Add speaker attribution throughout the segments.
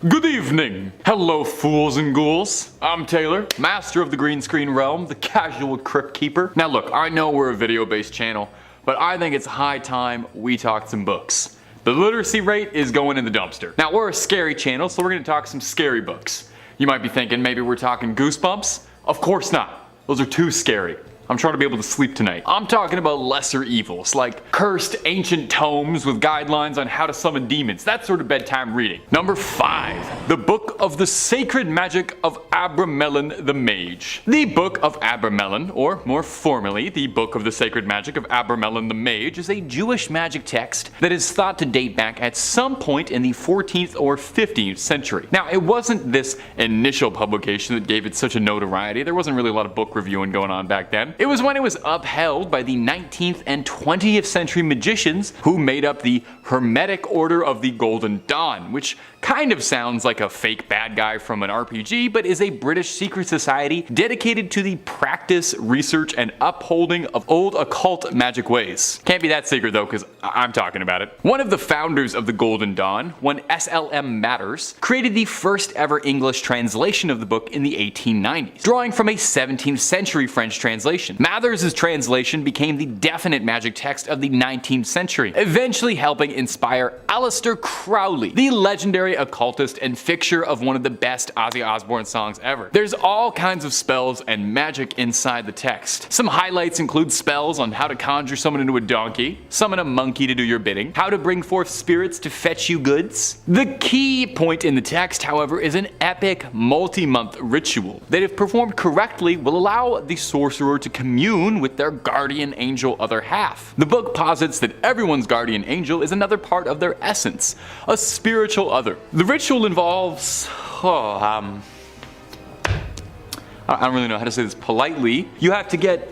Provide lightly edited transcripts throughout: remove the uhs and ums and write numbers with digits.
Speaker 1: Good evening! Hello fools and ghouls. I'm Taylor, master of the green screen realm, the casual crypt keeper. Now look, I know we're a video based channel, but I think it's high time we talked some books. The literacy rate is going in the dumpster. Now we're a scary channel, so we're gonna talk some scary books. You might be thinking maybe we're talking Goosebumps. Of course not. Those are too scary. I'm trying to be able to sleep tonight. I'm talking about lesser evils, like cursed ancient tomes with guidelines on how to summon demons, that sort of bedtime reading. Number 5. The Book of the Sacred Magic of Abramelin the Mage. The Book of Abramelin, or more formally, the Book of the Sacred Magic of Abramelin the Mage, is a Jewish magic text that is thought to date back at some point in the 14th or 15th century. Now, it wasn't this initial publication that gave it such a notoriety. There wasn't really a lot of book reviewing going on back then. It was when it was upheld by the 19th and 20th century magicians who made up the Hermetic Order of the Golden Dawn, which kind of sounds like a fake bad guy from an RPG, but is a British secret society dedicated to the practice, research, and upholding of old occult magic ways. Can't be that secret though, because I'm talking about it. One of the founders of the Golden Dawn, one SLM Matters, created the first ever English translation of the book in the 1890s, drawing from a 17th century French translation. Mathers' translation became the definite magic text of the 19th century, eventually helping inspire Aleister Crowley, the legendary occultist and fixture of one of the best Ozzy Osbourne songs ever. There's all kinds of spells and magic inside the text. Some highlights include spells on how to conjure someone into a donkey, summon a monkey to do your bidding, how to bring forth spirits to fetch you goods. The key point in the text, however, is an epic multi-month ritual that, if performed correctly, will allow the sorcerer to commune with their guardian angel other half. The book posits that everyone's guardian angel is another part of their essence, a spiritual other. The ritual involves, I don't really know how to say this politely. You have to get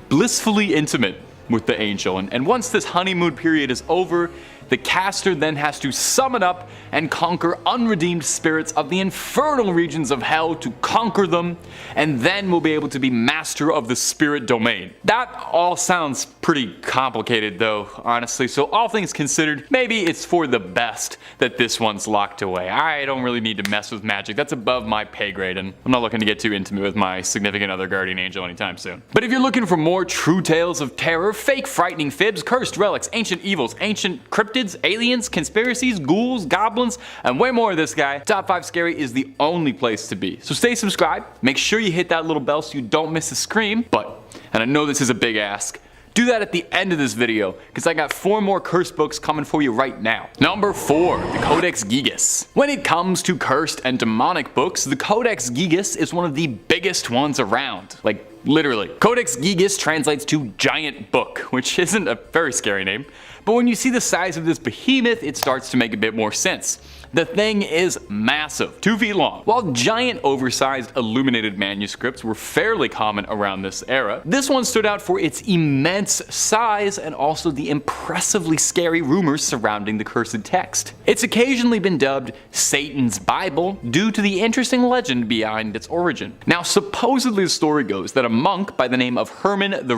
Speaker 1: blissfully intimate with the angel, and once this honeymoon period is over, the caster then has to summon up and conquer unredeemed spirits of the infernal regions of hell to conquer them, and then will be able to be master of the spirit domain. That all sounds pretty complicated though, honestly, so all things considered, maybe it's for the best that this one's locked away. I don't really need to mess with magic, that's above my pay grade, and I'm not looking to get too intimate with my significant other guardian angel anytime soon. But if you're looking for more true tales of terror, fake frightening fibs, cursed relics, ancient evils, ancient cryptids, aliens, conspiracies, ghouls, goblins, and way more of this guy, Top 5 Scary is the only place to be. So stay subscribed, make sure you hit that little bell so you don't miss a scream, but, and I know this is a big ask, do that at the end of this video, because I got 4 more cursed books coming for you right now. Number 4, the Codex Gigas. When it comes to cursed and demonic books, the Codex Gigas is one of the biggest ones around. Like, literally. Codex Gigas translates to giant book, which isn't a very scary name, but when you see the size of this behemoth, it starts to make a bit more sense. The thing is massive, 2 feet long. While giant oversized illuminated manuscripts were fairly common around this era, this one stood out for its immense size and also the impressively scary rumors surrounding the cursed text. It's occasionally been dubbed Satan's Bible due to the interesting legend behind its origin. Now, supposedly the story goes that a monk by the name of Herman the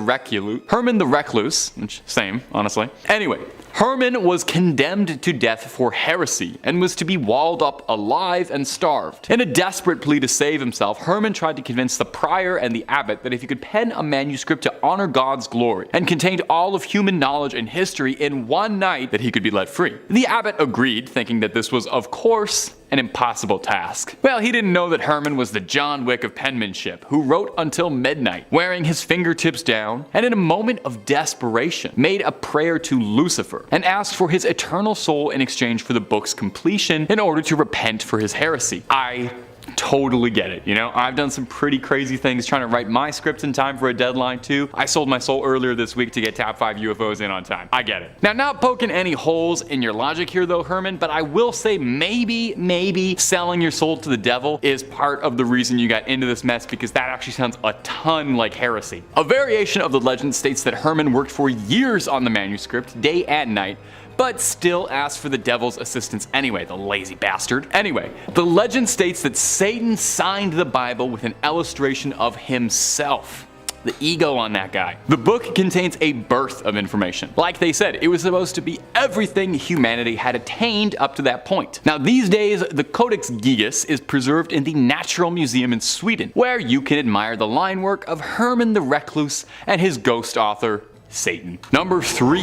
Speaker 1: Recluse, which same, honestly. Anyway, Herman was condemned to death for heresy and was to be walled up alive and starved. In a desperate plea to save himself, Herman tried to convince the prior and the abbot that if he could pen a manuscript to honor God's glory and contained all of human knowledge and history in one night, that he could be let free. The abbot agreed, thinking that this was, of course, an impossible task. Well, he didn't know that Herman was the John Wick of penmanship, who wrote until midnight, wearing his fingertips down, and in a moment of desperation, made a prayer to Lucifer, and asked for his eternal soul in exchange for the book's completion in order to repent for his heresy. I totally get it, you know? I've done some pretty crazy things trying to write my script in time for a deadline too. I sold my soul earlier this week to get Top 5 UFOs in on time. I get it. Now, not poking any holes in your logic here though, Herman, but I will say maybe selling your soul to the devil is part of the reason you got into this mess, because that actually sounds a ton like heresy. A variation of the legend states that Herman worked for years on the manuscript, day and night, but still asked for the devil's assistance anyway, the lazy bastard. Anyway, the legend states that Satan signed the Bible with an illustration of himself. the ego on that guy. The book contains a birth of information. Like they said, it was supposed to be everything humanity had attained up to that point. Now these days, the Codex Gigas is preserved in the Natural Museum in Sweden, where you can admire the line work of Herman the Recluse and his ghost author, Satan. Number 3.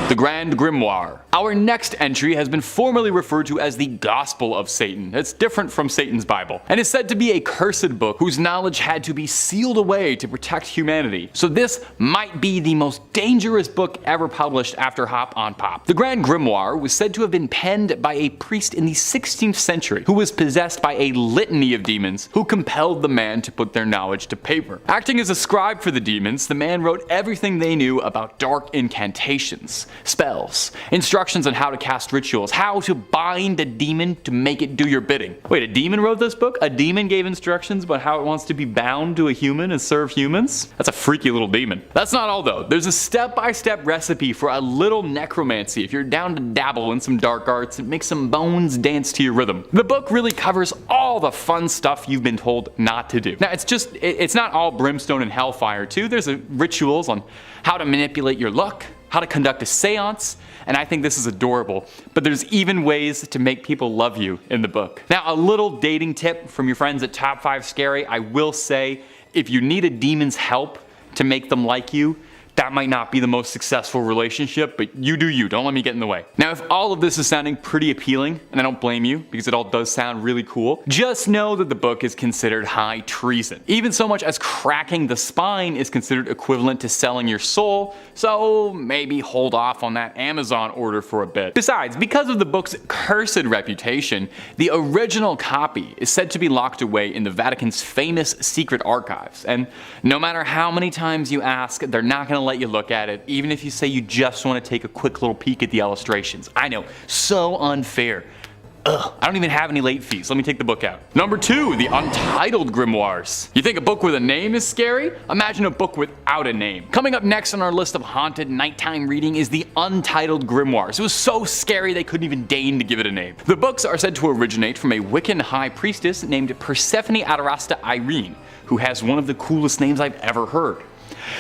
Speaker 1: The Grand Grimoire. Our next entry has been formerly referred to as the Gospel of Satan. It's different from Satan's Bible, and is said to be a cursed book whose knowledge had to be sealed away to protect humanity. So this might be the most dangerous book ever published after Hop on Pop. The Grand Grimoire was said to have been penned by a priest in the 16th century who was possessed by a litany of demons who compelled the man to put their knowledge to paper. Acting as a scribe for the demons, the man wrote everything they knew about dark incantations, spells, instructions on how to cast rituals, how to bind a demon to make it do your bidding. Wait, a demon wrote this book? A demon gave instructions about how it wants to be bound to a human and serve humans? That's a freaky little demon. That's not all though. There's a step-by-step recipe for a little necromancy if you're down to dabble in some dark arts and make some bones dance to your rhythm. The book really covers all the fun stuff you've been told not to do. Now it's not all brimstone and hellfire too. There's rituals on how to manipulate your luck, how to conduct a seance, and I think this is adorable. But there's even ways to make people love you in the book. Now, a little dating tip from your friends at Top 5 Scary. I will say, if you need a demon's help to make them like you, that might not be the most successful relationship, but you do you, don't let me get in the way. Now, if all of this is sounding pretty appealing, and I don't blame you, because it all does sound really cool, just know that the book is considered high treason. Even so much as cracking the spine is considered equivalent to selling your soul, so maybe hold off on that Amazon order for a bit. Besides, because of the book's cursed reputation, the original copy is said to be locked away in the Vatican's famous secret archives, and no matter how many times you ask, they're not gonna let you look at it, even if you say you just want to take a quick little peek at the illustrations. I know, so unfair. Ugh, I don't even have any late fees. Let me take the book out. Number 2, the Untitled Grimoires. You think a book with a name is scary? Imagine a book without a name. Coming up next on our list of haunted nighttime reading is the Untitled Grimoires. It was so scary they couldn't even deign to give it a name. The books are said to originate from a Wiccan high priestess named Persephone Adarasta Irene, who has one of the coolest names I've ever heard.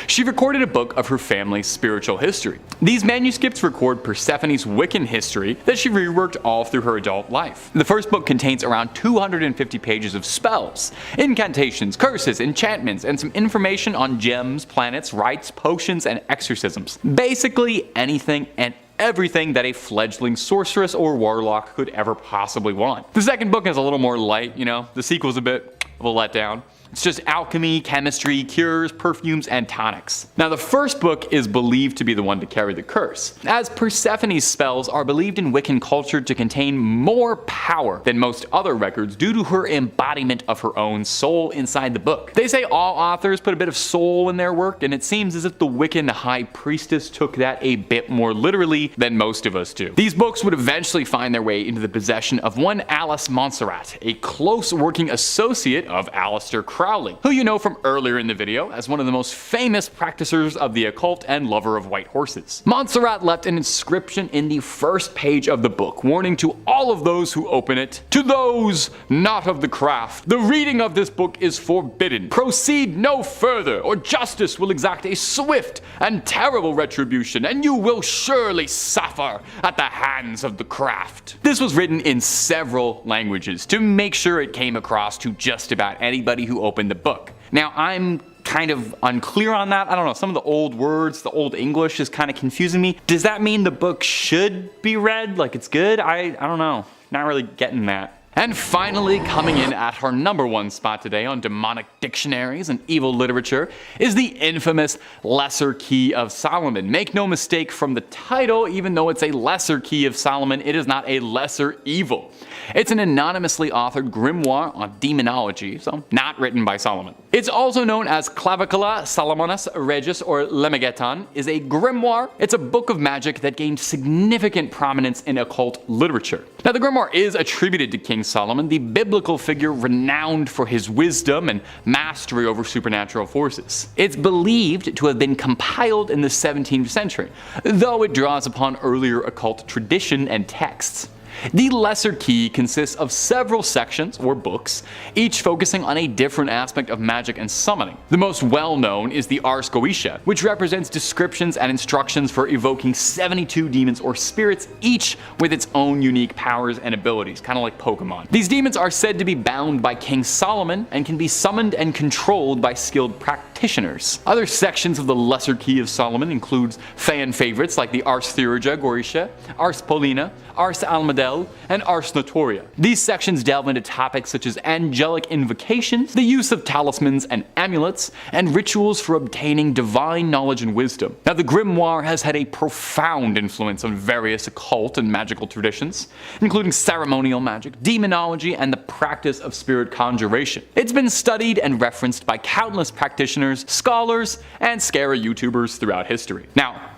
Speaker 1: She recorded a book of her family's spiritual history. These manuscripts record Persephone's Wiccan history that she reworked all through her adult life. The first book contains around 250 pages of spells, incantations, curses, enchantments, and some information on gems, planets, rites, potions, and exorcisms. Basically anything and everything that a fledgling sorceress or warlock could ever possibly want. The second book is a little more light, the sequel's a bit of a letdown. It's just alchemy, chemistry, cures, perfumes, and tonics. Now the first book is believed to be the one to carry the curse, as Persephone's spells are believed in Wiccan culture to contain more power than most other records due to her embodiment of her own soul inside the book. They say all authors put a bit of soul in their work, and it seems as if the Wiccan high priestess took that a bit more literally than most of us do. These books would eventually find their way into the possession of one Alice Montserrat, a close working associate of Aleister Crowley, who you know from earlier in the video as one of the most famous practicers of the occult and lover of white horses. Montserrat left an inscription in the first page of the book, warning to all of those who open it, "To those not of the craft, the reading of this book is forbidden. Proceed no further, or justice will exact a swift and terrible retribution, and you will surely suffer at the hands of the craft." This was written in several languages to make sure it came across to just about anybody who opened the book. Now I'm kind of unclear on that. I don't know, some of the old words, the old English is kind of confusing me. Does that mean the book should be read like it's good? I don't know, not really getting that. And finally, coming in at our #1 spot today on demonic dictionaries and evil literature is the infamous Lesser Key of Solomon. Make no mistake from the title, even though it's a Lesser Key of Solomon, it is not a lesser evil. It's an anonymously authored grimoire on demonology, so not written by Solomon. It's also known as Clavicula Salomonis Regis or Lemegeton, is a grimoire. It's a book of magic that gained significant prominence in occult literature. Now the grimoire is attributed to King Solomon, the biblical figure renowned for his wisdom and mastery over supernatural forces. It's believed to have been compiled in the 17th century, though it draws upon earlier occult tradition and texts. The Lesser Key consists of several sections, or books, each focusing on a different aspect of magic and summoning. The most well-known is the Ars Goetia, which represents descriptions and instructions for evoking 72 demons or spirits, each with its own unique powers and abilities, kind of like Pokemon. These demons are said to be bound by King Solomon and can be summoned and controlled by skilled practitioners. Other sections of the Lesser Key of Solomon includes fan favorites like the Ars Theurgia Goetia, Ars Paulina, Ars Almadel, and Ars Notoria. These sections delve into topics such as angelic invocations, the use of talismans and amulets, and rituals for obtaining divine knowledge and wisdom. Now, the Grimoire has had a profound influence on various occult and magical traditions, including ceremonial magic, demonology, and the practice of spirit conjuration. It's been studied and referenced by countless practitioners, scholars, and scary YouTubers throughout history. Now,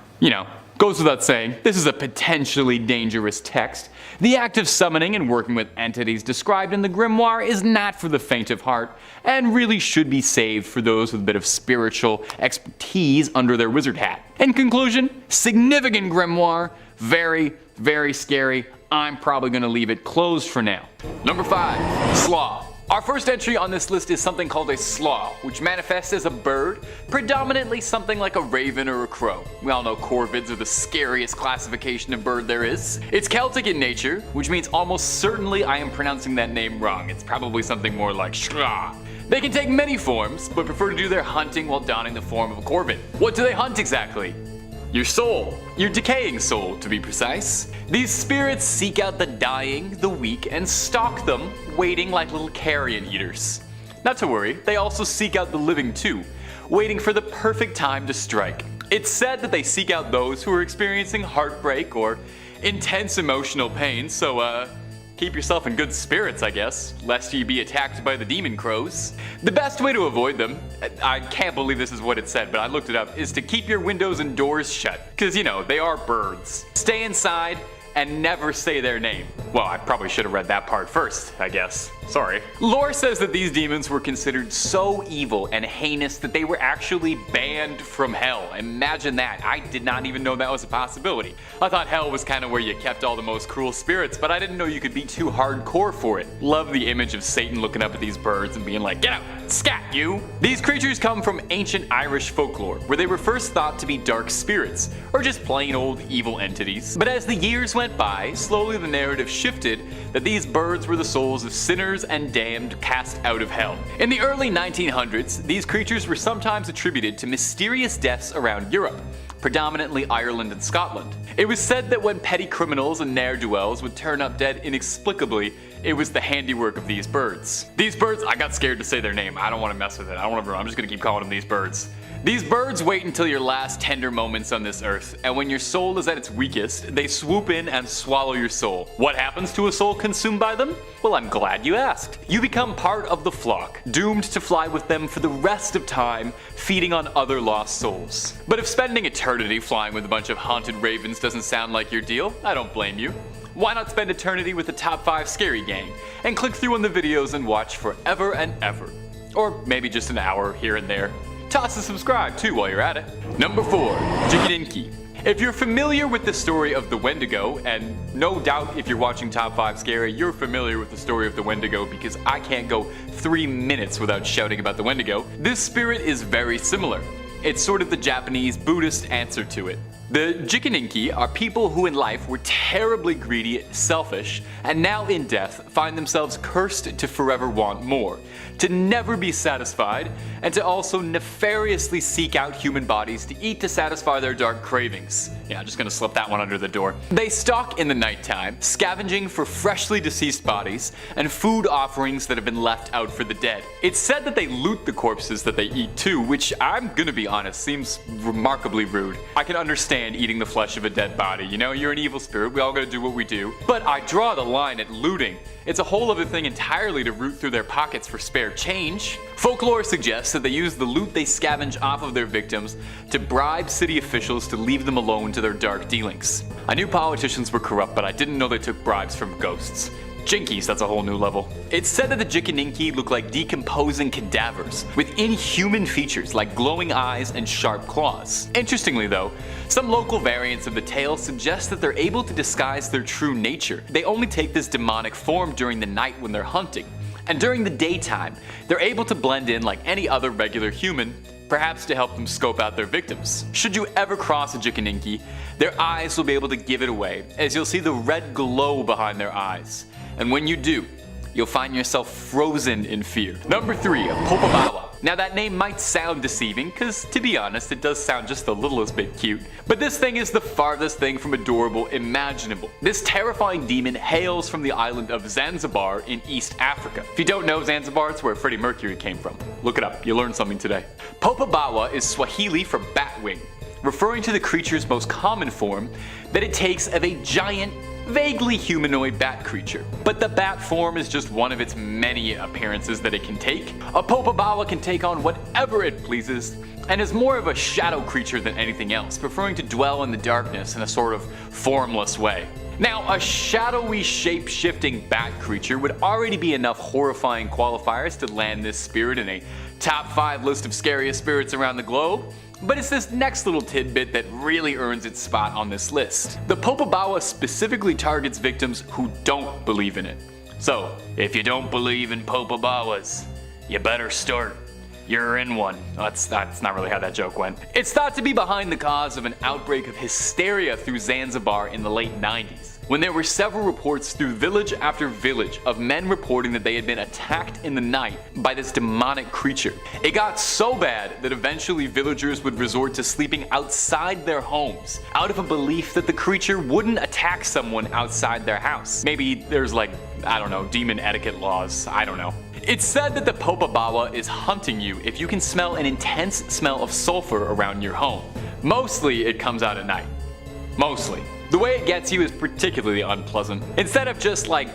Speaker 1: goes without saying, this is a potentially dangerous text. The act of summoning and working with entities described in the Grimoire is not for the faint of heart, and really should be saved for those with a bit of spiritual expertise under their wizard hat. In conclusion, significant Grimoire, very, very scary. I'm probably going to leave it closed for now. Number 5. Slaw. Our first entry on this list is something called a slaw, which manifests as a bird, predominantly something like a raven or a crow. We all know corvids are the scariest classification of bird there is. It's Celtic in nature, which means almost certainly I am pronouncing that name wrong. It's probably something more like shra. They can take many forms, but prefer to do their hunting while donning the form of a corvid. What do they hunt exactly? Your soul. Your decaying soul, to be precise. These spirits seek out the dying, the weak, and stalk them, waiting like little carrion eaters. Not to worry, they also seek out the living too, waiting for the perfect time to strike. It's said that they seek out those who are experiencing heartbreak or intense emotional pain, so keep yourself in good spirits, I guess, lest you be attacked by the demon crows. The best way to avoid them, I can't believe this is what it said, but I looked it up, is to keep your windows and doors shut. Because, they are birds. Stay inside and never say their name. Well, I probably should have read that part first, I guess. Sorry. Lore says that these demons were considered so evil and heinous that they were actually banned from hell. Imagine that. I did not even know that was a possibility. I thought hell was kind of where you kept all the most cruel spirits, but I didn't know you could be too hardcore for it. Love the image of Satan looking up at these birds and being like, "Get out! Scat, you!" These creatures come from ancient Irish folklore, where they were first thought to be dark spirits, or just plain old evil entities. But as the years went by, slowly the narrative shifted that these birds were the souls of sinners and damned cast out of hell. In the early 1900s, these creatures were sometimes attributed to mysterious deaths around Europe, predominantly Ireland and Scotland. It was said that when petty criminals and ne'er-do-wells would turn up dead inexplicably, it was the handiwork of these birds. These birds, I got scared to say their name. I don't want to mess with it. I'm just going to keep calling them these birds. These birds wait until your last tender moments on this earth, and when your soul is at its weakest, they swoop in and swallow your soul. What happens to a soul consumed by them? Well, I'm glad you asked. You become part of the flock, doomed to fly with them for the rest of time, feeding on other lost souls. But if spending eternity flying with a bunch of haunted ravens doesn't sound like your deal, I don't blame you. Why not spend eternity with the top 5 scary gang, and click through on the videos and watch forever and ever. Or maybe just an hour here and there. Toss a subscribe too while you're at it. Number 4. Jyinki. If you're familiar with the story of the Wendigo, and no doubt if you're watching Top 5 Scary, you're familiar with the story of the Wendigo because I can't go 3 minutes without shouting about the Wendigo, this spirit is very similar. It's sort of the Japanese Buddhist answer to it. The Jyinki are people who in life were terribly greedy, selfish, and now in death find themselves cursed to forever want more, to never be satisfied, and to also nefariously seek out human bodies to eat to satisfy their dark cravings. Yeah, just gonna slip that one under the door. They stalk in the nighttime, scavenging for freshly deceased bodies and food offerings that have been left out for the dead. It's said that they loot the corpses that they eat too, which I'm gonna be honest, seems remarkably rude. I can understand eating the flesh of a dead body, you're an evil spirit, we all gotta do what we do. But I draw the line at looting. It's a whole other thing entirely to root through their pockets for spare change. Folklore suggests that they use the loot they scavenge off of their victims to bribe city officials to leave them alone to their dark dealings. I knew politicians were corrupt, but I didn't know they took bribes from ghosts. Jyinkies, that's a whole new level. It's said that the Jyinki look like decomposing cadavers, with inhuman features like glowing eyes and sharp claws. Interestingly though, some local variants of the tale suggest that they're able to disguise their true nature. They only take this demonic form during the night when they're hunting, and during the daytime, they're able to blend in like any other regular human, perhaps to help them scope out their victims. Should you ever cross a Jyinki, their eyes will be able to give it away, as you'll see the red glow behind their eyes. And when you do, you'll find yourself frozen in fear. Number 3, Powa. Now that name might sound deceiving, cause to be honest, it does sound just the littlest bit cute. But this thing is the farthest thing from adorable imaginable. This terrifying demon hails from the island of Zanzibar in East Africa. If you don't know Zanzibar, it's where Freddie Mercury came from. Look it up, you'll learn something today. Powa is Swahili for batwing, referring to the creature's most common form that it takes of a giant, vaguely humanoid bat creature. But the bat form is just one of its many appearances that it can take. A Powa can take on whatever it pleases, and is more of a shadow creature than anything else, preferring to dwell in the darkness in a sort of formless way. Now, a shadowy, shape-shifting bat creature would already be enough horrifying qualifiers to land this spirit in a top 5 list of scariest spirits around the globe. But it's this next little tidbit that really earns its spot on this list. The Powa specifically targets victims who don't believe in it. So, if you don't believe in Powas, you better start. You're in one. That's not really how that joke went. It's thought to be behind the cause of an outbreak of hysteria through Zanzibar in the late 90s, when there were several reports through village after village of men reporting that they had been attacked in the night by this demonic creature. It got so bad that eventually villagers would resort to sleeping outside their homes, out of a belief that the creature wouldn't attack someone outside their house. Maybe there's like, I don't know, demon etiquette laws, I don't know. It's said that the Powa is hunting you if you can smell an intense smell of sulfur around your home. Mostly it comes out at night. Mostly. The way it gets you is particularly unpleasant. Instead of just like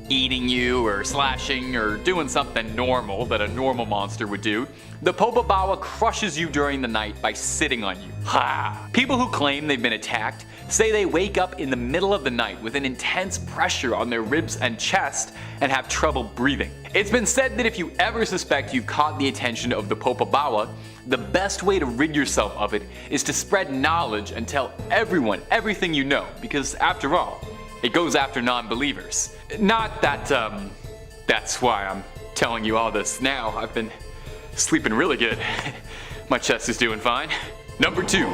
Speaker 1: eating you or slashing or doing something normal that a normal monster would do, the Powa crushes you during the night by sitting on you. Ha! People who claim they've been attacked say they wake up in the middle of the night with an intense pressure on their ribs and chest and have trouble breathing. It's been said that if you ever suspect you've caught the attention of the Powa, the best way to rid yourself of it is to spread knowledge and tell everyone everything you know, because after all, it goes after non-believers. Not that, that's why I'm telling you all this now. I've been sleeping really good. My chest is doing fine. Number 2,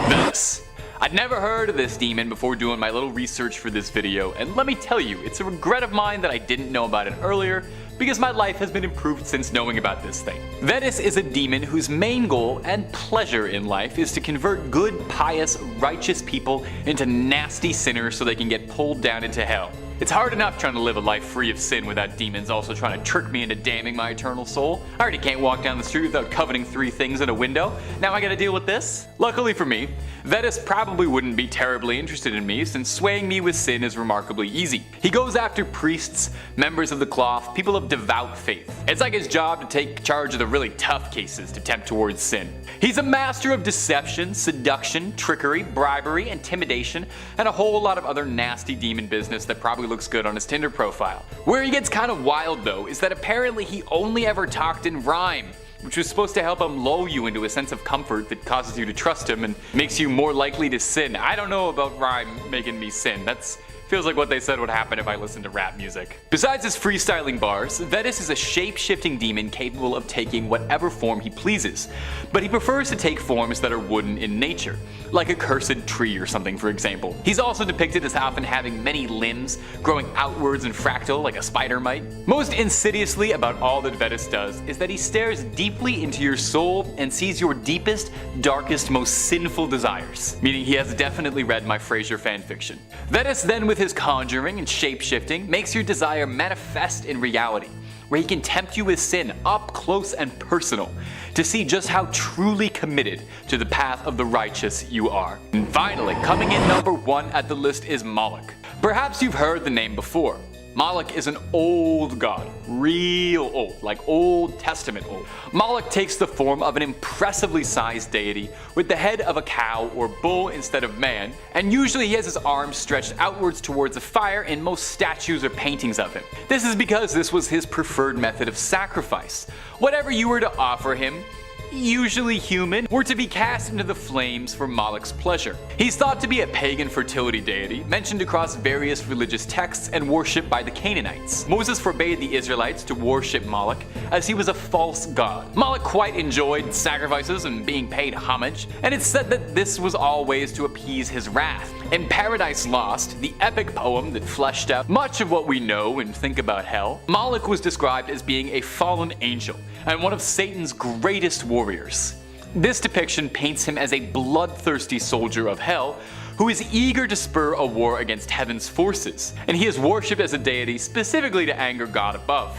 Speaker 1: Vetus. I'd never heard of this demon before doing my little research for this video, and let me tell you, it's a regret of mine that I didn't know about it earlier, because my life has been improved since knowing about this thing. Vetus is a demon whose main goal and pleasure in life is to convert good, pious, righteous people into nasty sinners so they can get pulled down into hell. It's hard enough trying to live a life free of sin without demons also trying to trick me into damning my eternal soul. I already can't walk down the street without coveting 3 things in a window. Now I gotta deal with this? Luckily for me, Vetus probably wouldn't be terribly interested in me, since swaying me with sin is remarkably easy. He goes after priests, members of the cloth, people of devout faith. It's like his job to take charge of the really tough cases to tempt towards sin. He's a master of deception, seduction, trickery, bribery, intimidation, and a whole lot of other nasty demon business that probably looks good on his Tinder profile. Where he gets kind of wild though is that apparently he only ever talked in rhyme, which was supposed to help him lull you into a sense of comfort that causes you to trust him and makes you more likely to sin. I don't know about rhyme making me sin. That's feels like what they said would happen if I listened to rap music. Besides his freestyling bars, Vetus is a shape-shifting demon capable of taking whatever form he pleases, but he prefers to take forms that are wooden in nature, like a cursed tree or something for example. He's also depicted as often having many limbs, growing outwards and fractal like a spider might. Most insidiously about all that Vetus does is that he stares deeply into your soul and sees your deepest, darkest, most sinful desires, meaning he has definitely read my Frasier fanfiction. Vetus then, with his conjuring and shape-shifting, makes your desire manifest in reality, where he can tempt you with sin up close and personal to see just how truly committed to the path of the righteous you are. And finally, coming in number 1 at the list is Malik. Perhaps you've heard the name before. Malik is an old god, real old, like Old Testament old. Malik takes the form of an impressively sized deity with the head of a cow or bull instead of man, and usually he has his arms stretched outwards towards the fire in most statues or paintings of him. This is because this was his preferred method of sacrifice. Whatever you were to offer him, usually human, were to be cast into the flames for Malik's pleasure. He's thought to be a pagan fertility deity, mentioned across various religious texts and worshipped by the Canaanites. Moses forbade the Israelites to worship Malik, as he was a false god. Malik quite enjoyed sacrifices and being paid homage, and it's said that this was always to appease his wrath. In Paradise Lost, the epic poem that fleshed out much of what we know and think about hell, Malik was described as being a fallen angel and one of Satan's greatest warriors. This depiction paints him as a bloodthirsty soldier of hell who is eager to spur a war against heaven's forces, and he is worshipped as a deity specifically to anger God above.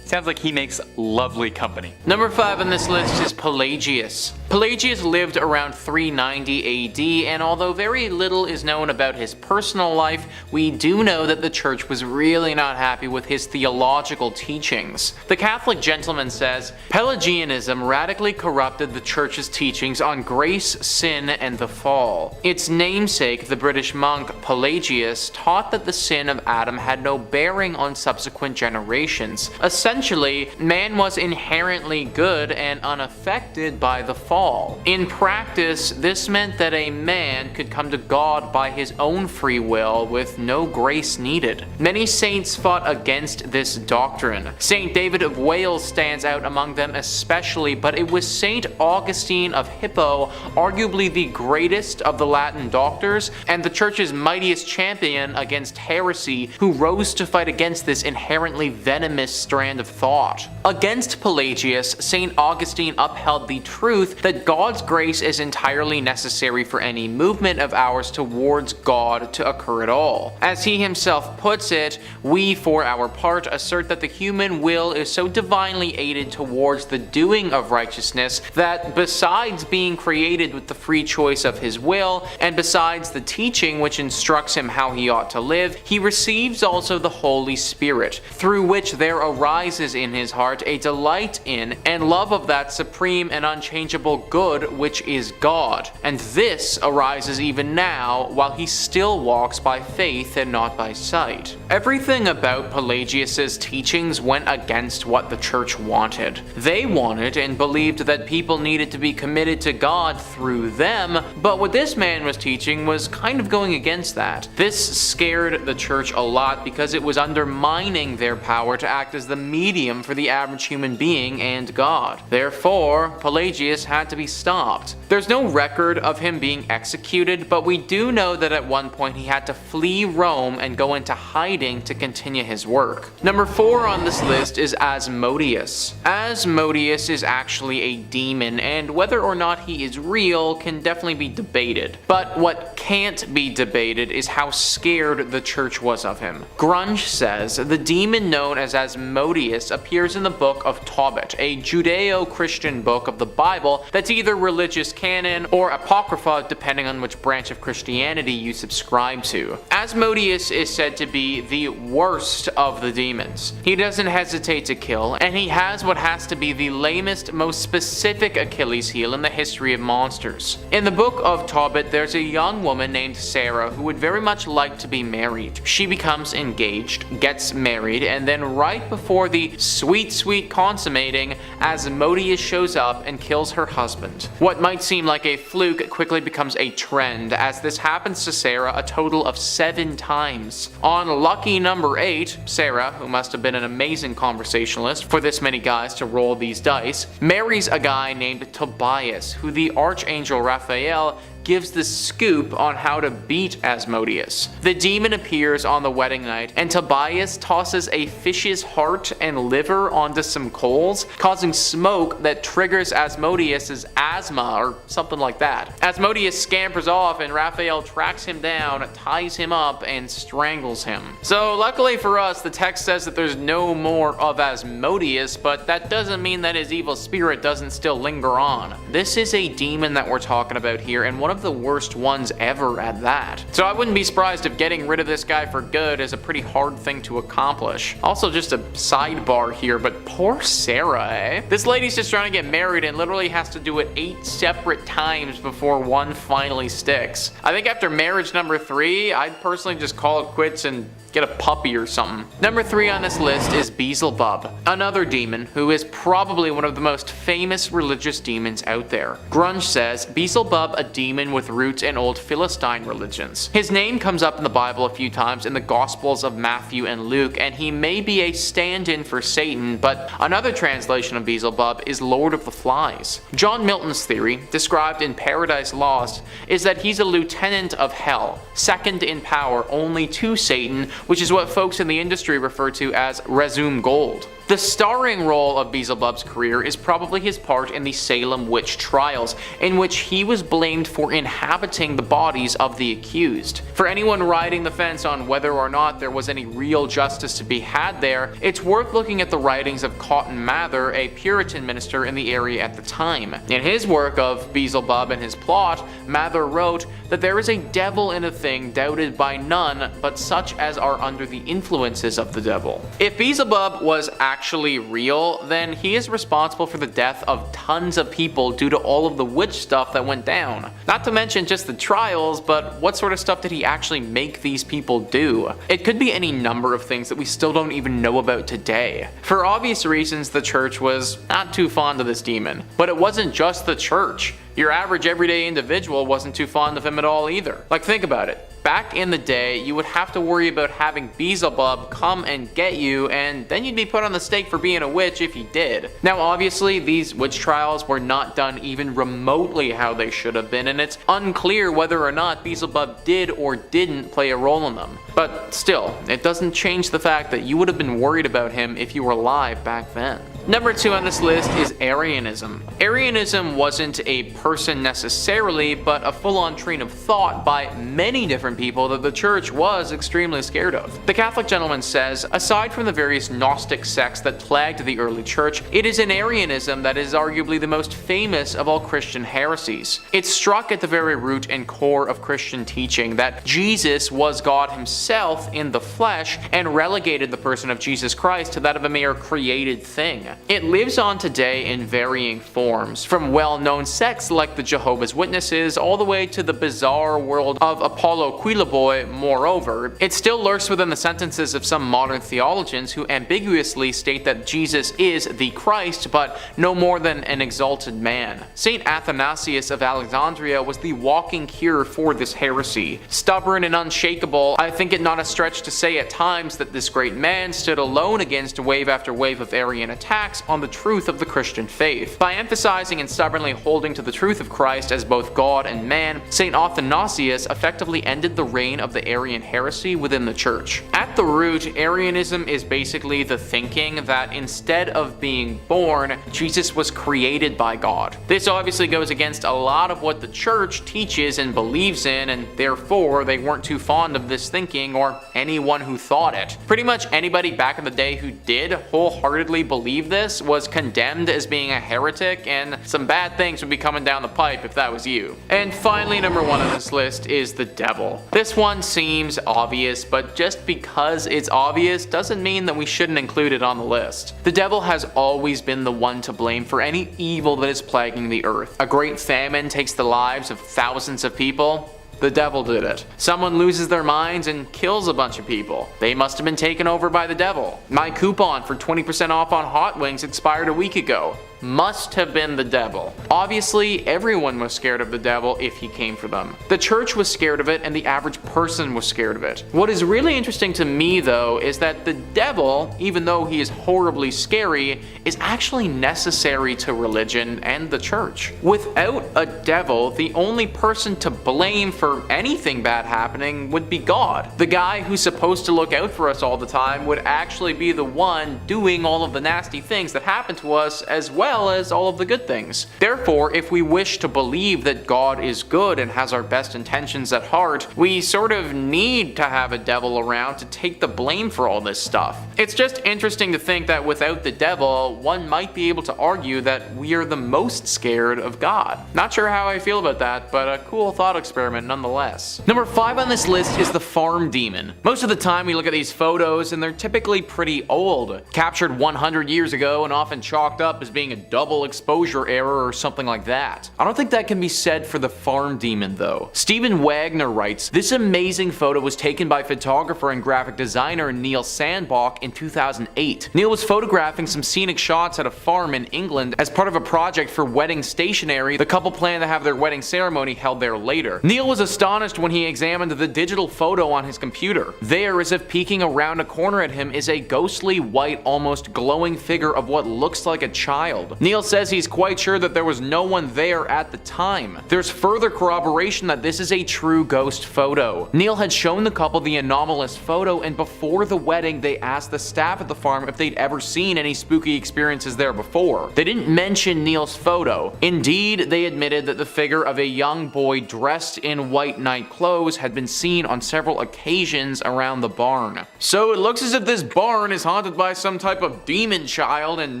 Speaker 1: Sounds like he makes lovely company.
Speaker 2: Number 5 on this list is Pelagius. Pelagius lived around 390 AD, and although very little is known about his personal life, we do know that the church was really not happy with his theological teachings. The Catholic gentleman says, Pelagianism radically corrupted the church's teachings on grace, sin, and the fall. Its namesake, the British monk Pelagius, taught that the sin of Adam had no bearing on subsequent generations. Essentially, man was inherently good and unaffected by the fall. In practice, this meant that a man could come to God by his own free will with no grace needed. Many saints fought against this doctrine. Saint David of Wales stands out among them especially, but it was Saint Augustine of Hippo, arguably the greatest of the Latin doctors, and the church's mightiest champion against heresy, who rose to fight against this inherently venomous strand of thought. Against Pelagius, Saint Augustine upheld the truth that God's grace is entirely necessary for any movement of ours towards God to occur at all. As he himself puts it, we, for our part, assert that the human will is so divinely aided towards the doing of righteousness that besides being created with the free choice of his will, and besides the teaching which instructs him how he ought to live, he receives also the Holy Spirit, through which there arises in his heart a delight in and love of that supreme and unchangeable good which is God, and this arises even now while he still walks by faith and not by sight. Everything about Pelagius's teachings went against what the church wanted. They wanted and believed that people needed to be committed to God through them, but what this man was teaching was kind of going against that. This scared the church a lot because it was undermining their power to act as the medium for the average human being and God. Therefore, Pelagius had to be stopped. There's no record of him being executed, but we do know that at one point he had to flee Rome and go into hiding to continue his work. Number 4 on this list is Asmodeus. Asmodeus is actually a demon, and whether or not he is real can definitely be debated. But what can't be debated is how scared the church was of him. Grunge says the demon known as Asmodeus appears in the book of Tobit, a Judeo-Christian book of the Bible that's either religious canon or apocrypha depending on which branch of Christianity you subscribe to. Asmodeus is said to be the worst of the demons. He doesn't hesitate to kill, and he has what has to be the lamest, most specific Achilles heel in the history of monsters. In the book of Tobit, there's a young woman named Sarah who would very much like to be married. She becomes engaged, gets married, and then right before the sweet consummating, Asmodeus shows up and kills her husband. What might seem like a fluke quickly becomes a trend, as this happens to Sarah a total of 7 times. On lucky number 8, Sarah, who must have been an amazing conversationalist for this many guys to roll these dice, marries a guy named Tobias, who the Archangel Raphael gives the scoop on how to beat Asmodeus. The demon appears on the wedding night, and Tobias tosses a fish's heart and liver onto some coals, causing smoke that triggers Asmodeus's asthma or something like that. Asmodeus scampers off, and Raphael tracks him down, ties him up, and strangles him. So luckily for us, the text says that there's no more of Asmodeus, but that doesn't mean that his evil spirit doesn't still linger on. This is a demon that we're talking about here, and one of of the worst ones ever at that. So I wouldn't be surprised if getting rid of this guy for good is a pretty hard thing to accomplish. Also, just a sidebar here, but poor Sarah, eh? This lady's just trying to get married and literally has to do it 8 separate times before one finally sticks. I think after marriage number 3, I'd personally just call it quits and get a puppy or something. Number 3 on this list is Belbub, another demon who is probably one of the most famous religious demons out there. Grunge says, Belbub, a demon with roots in old Philistine religions. His name comes up in the Bible a few times in the Gospels of Matthew and Luke, and he may be a stand-in for Satan, but another translation of Belbub is Lord of the Flies. John Milton's theory, described in Paradise Lost, is that he's a lieutenant of hell, second in power only to Satan, which is what folks in the industry refer to as Resume Gold. The starring role of Belbub's career is probably his part in the Salem witch trials, in which he was blamed for inhabiting the bodies of the accused. For anyone riding the fence on whether or not there was any real justice to be had there, it's worth looking at the writings of Cotton Mather, a Puritan minister in the area at the time. In his work of Belbub and his plot, Mather wrote that there is a devil in a thing doubted by none but such as are under the influences of the devil. If Belbub was actually real, then he is responsible for the death of tons of people due to all of the witch stuff that went down. Not to mention just the trials, but what sort of stuff did he actually make these people do? It could be any number of things that we still don't even know about today. For obvious reasons, the church was not too fond of this demon. But it wasn't just the church. Your average everyday individual wasn't too fond of him at all either. Like, think about it. Back in the day, you would have to worry about having Belbub come and get you, and then you'd be put on the stake for being a witch if you did. Now obviously, these witch trials were not done even remotely how they should have been, and it's unclear whether or not Belbub did or didn't play a role in them. But still, it doesn't change the fact that you would have been worried about him if you were alive back then. Number 2 on this list is Aryanism. Aryanism wasn't a person necessarily, but a full-on train of thought by many different people that the church was extremely scared of. The Catholic gentleman says, aside from the various Gnostic sects that plagued the early church, it is in Aryanism that is arguably the most famous of all Christian heresies. It struck at the very root and core of Christian teaching that Jesus was God himself in the flesh and relegated the person of Jesus Christ to that of a mere created thing. It lives on today in varying forms, from well-known sects like the Jehovah's Witnesses all the way to the bizarre world of Apollo Quilaboy. Moreover, it still lurks within the sentences of some modern theologians who ambiguously state that Jesus is the Christ, but no more than an exalted man. Saint Athanasius of Alexandria was the walking cure for this heresy. Stubborn and unshakable, I think it not a stretch to say at times that this great man stood alone against wave after wave of Arian attacks on the truth of the Christian faith. By emphasizing and stubbornly holding to the truth of Christ as both God and man, St. Athanasius effectively ended the reign of the Arian heresy within the church. At the root, Arianism is basically the thinking that instead of being born, Jesus was created by God. This obviously goes against a lot of what the church teaches and believes in, and therefore they weren't too fond of this thinking or anyone who thought it. Pretty much anybody back in the day who did wholeheartedly believe this was condemned as being a heretic, and some bad things would be coming down the pipe if that was you. And finally, number 1 on this list is the devil. This one seems obvious, but just because it's obvious doesn't mean that we shouldn't include it on the list. The devil has always been the one to blame for any evil that is plaguing the earth. A great famine takes the lives of thousands of people. The devil did it. Someone loses their minds and kills a bunch of people. They must have been taken over by the devil. My coupon for 20% off on Hot Wings expired a week ago. Must have been the devil. Obviously, everyone was scared of the devil if he came for them. The church was scared of it, and the average person was scared of it. What is really interesting to me, though, is that the devil, even though he is horribly scary, is actually necessary to religion and the church. Without a devil, the only person to blame for anything bad happening would be God. The guy who's supposed to look out for us all the time would actually be the one doing all of the nasty things that happen to us as well, well as all of the good things. Therefore, if we wish to believe that God is good and has our best intentions at heart, we sort of need to have a devil around to take the blame for all this stuff. It's just interesting to think that without the devil, one might be able to argue that we are the most scared of God. Not sure how I feel about that, but a cool thought experiment nonetheless. Number 5 on this list is the farm demon. Most of the time we look at these photos and they're typically pretty old, captured 100 years ago and often chalked up as being a double exposure error or something like that. I don't think that can be said for the farm demon though. Stephen Wagner writes, "This amazing photo was taken by photographer and graphic designer Neil Sandbach in 2008. Neil was photographing some scenic shots at a farm in England as part of a project for wedding stationery. The couple planned to have their wedding ceremony held there later. Neil was astonished when he examined the digital photo on his computer. There, as if peeking around a corner at him, is a ghostly white, almost glowing figure of what looks like a child. Neil says he's quite sure that there was no one there at the time. There's further corroboration that this is a true ghost photo. Neil had shown the couple the anomalous photo, and before the wedding they asked the staff at the farm if they'd ever seen any spooky experiences there before. They didn't mention Neil's photo. Indeed, they admitted that the figure of a young boy dressed in white night clothes had been seen on several occasions around the barn. So it looks as if this barn is haunted by some type of demon child, and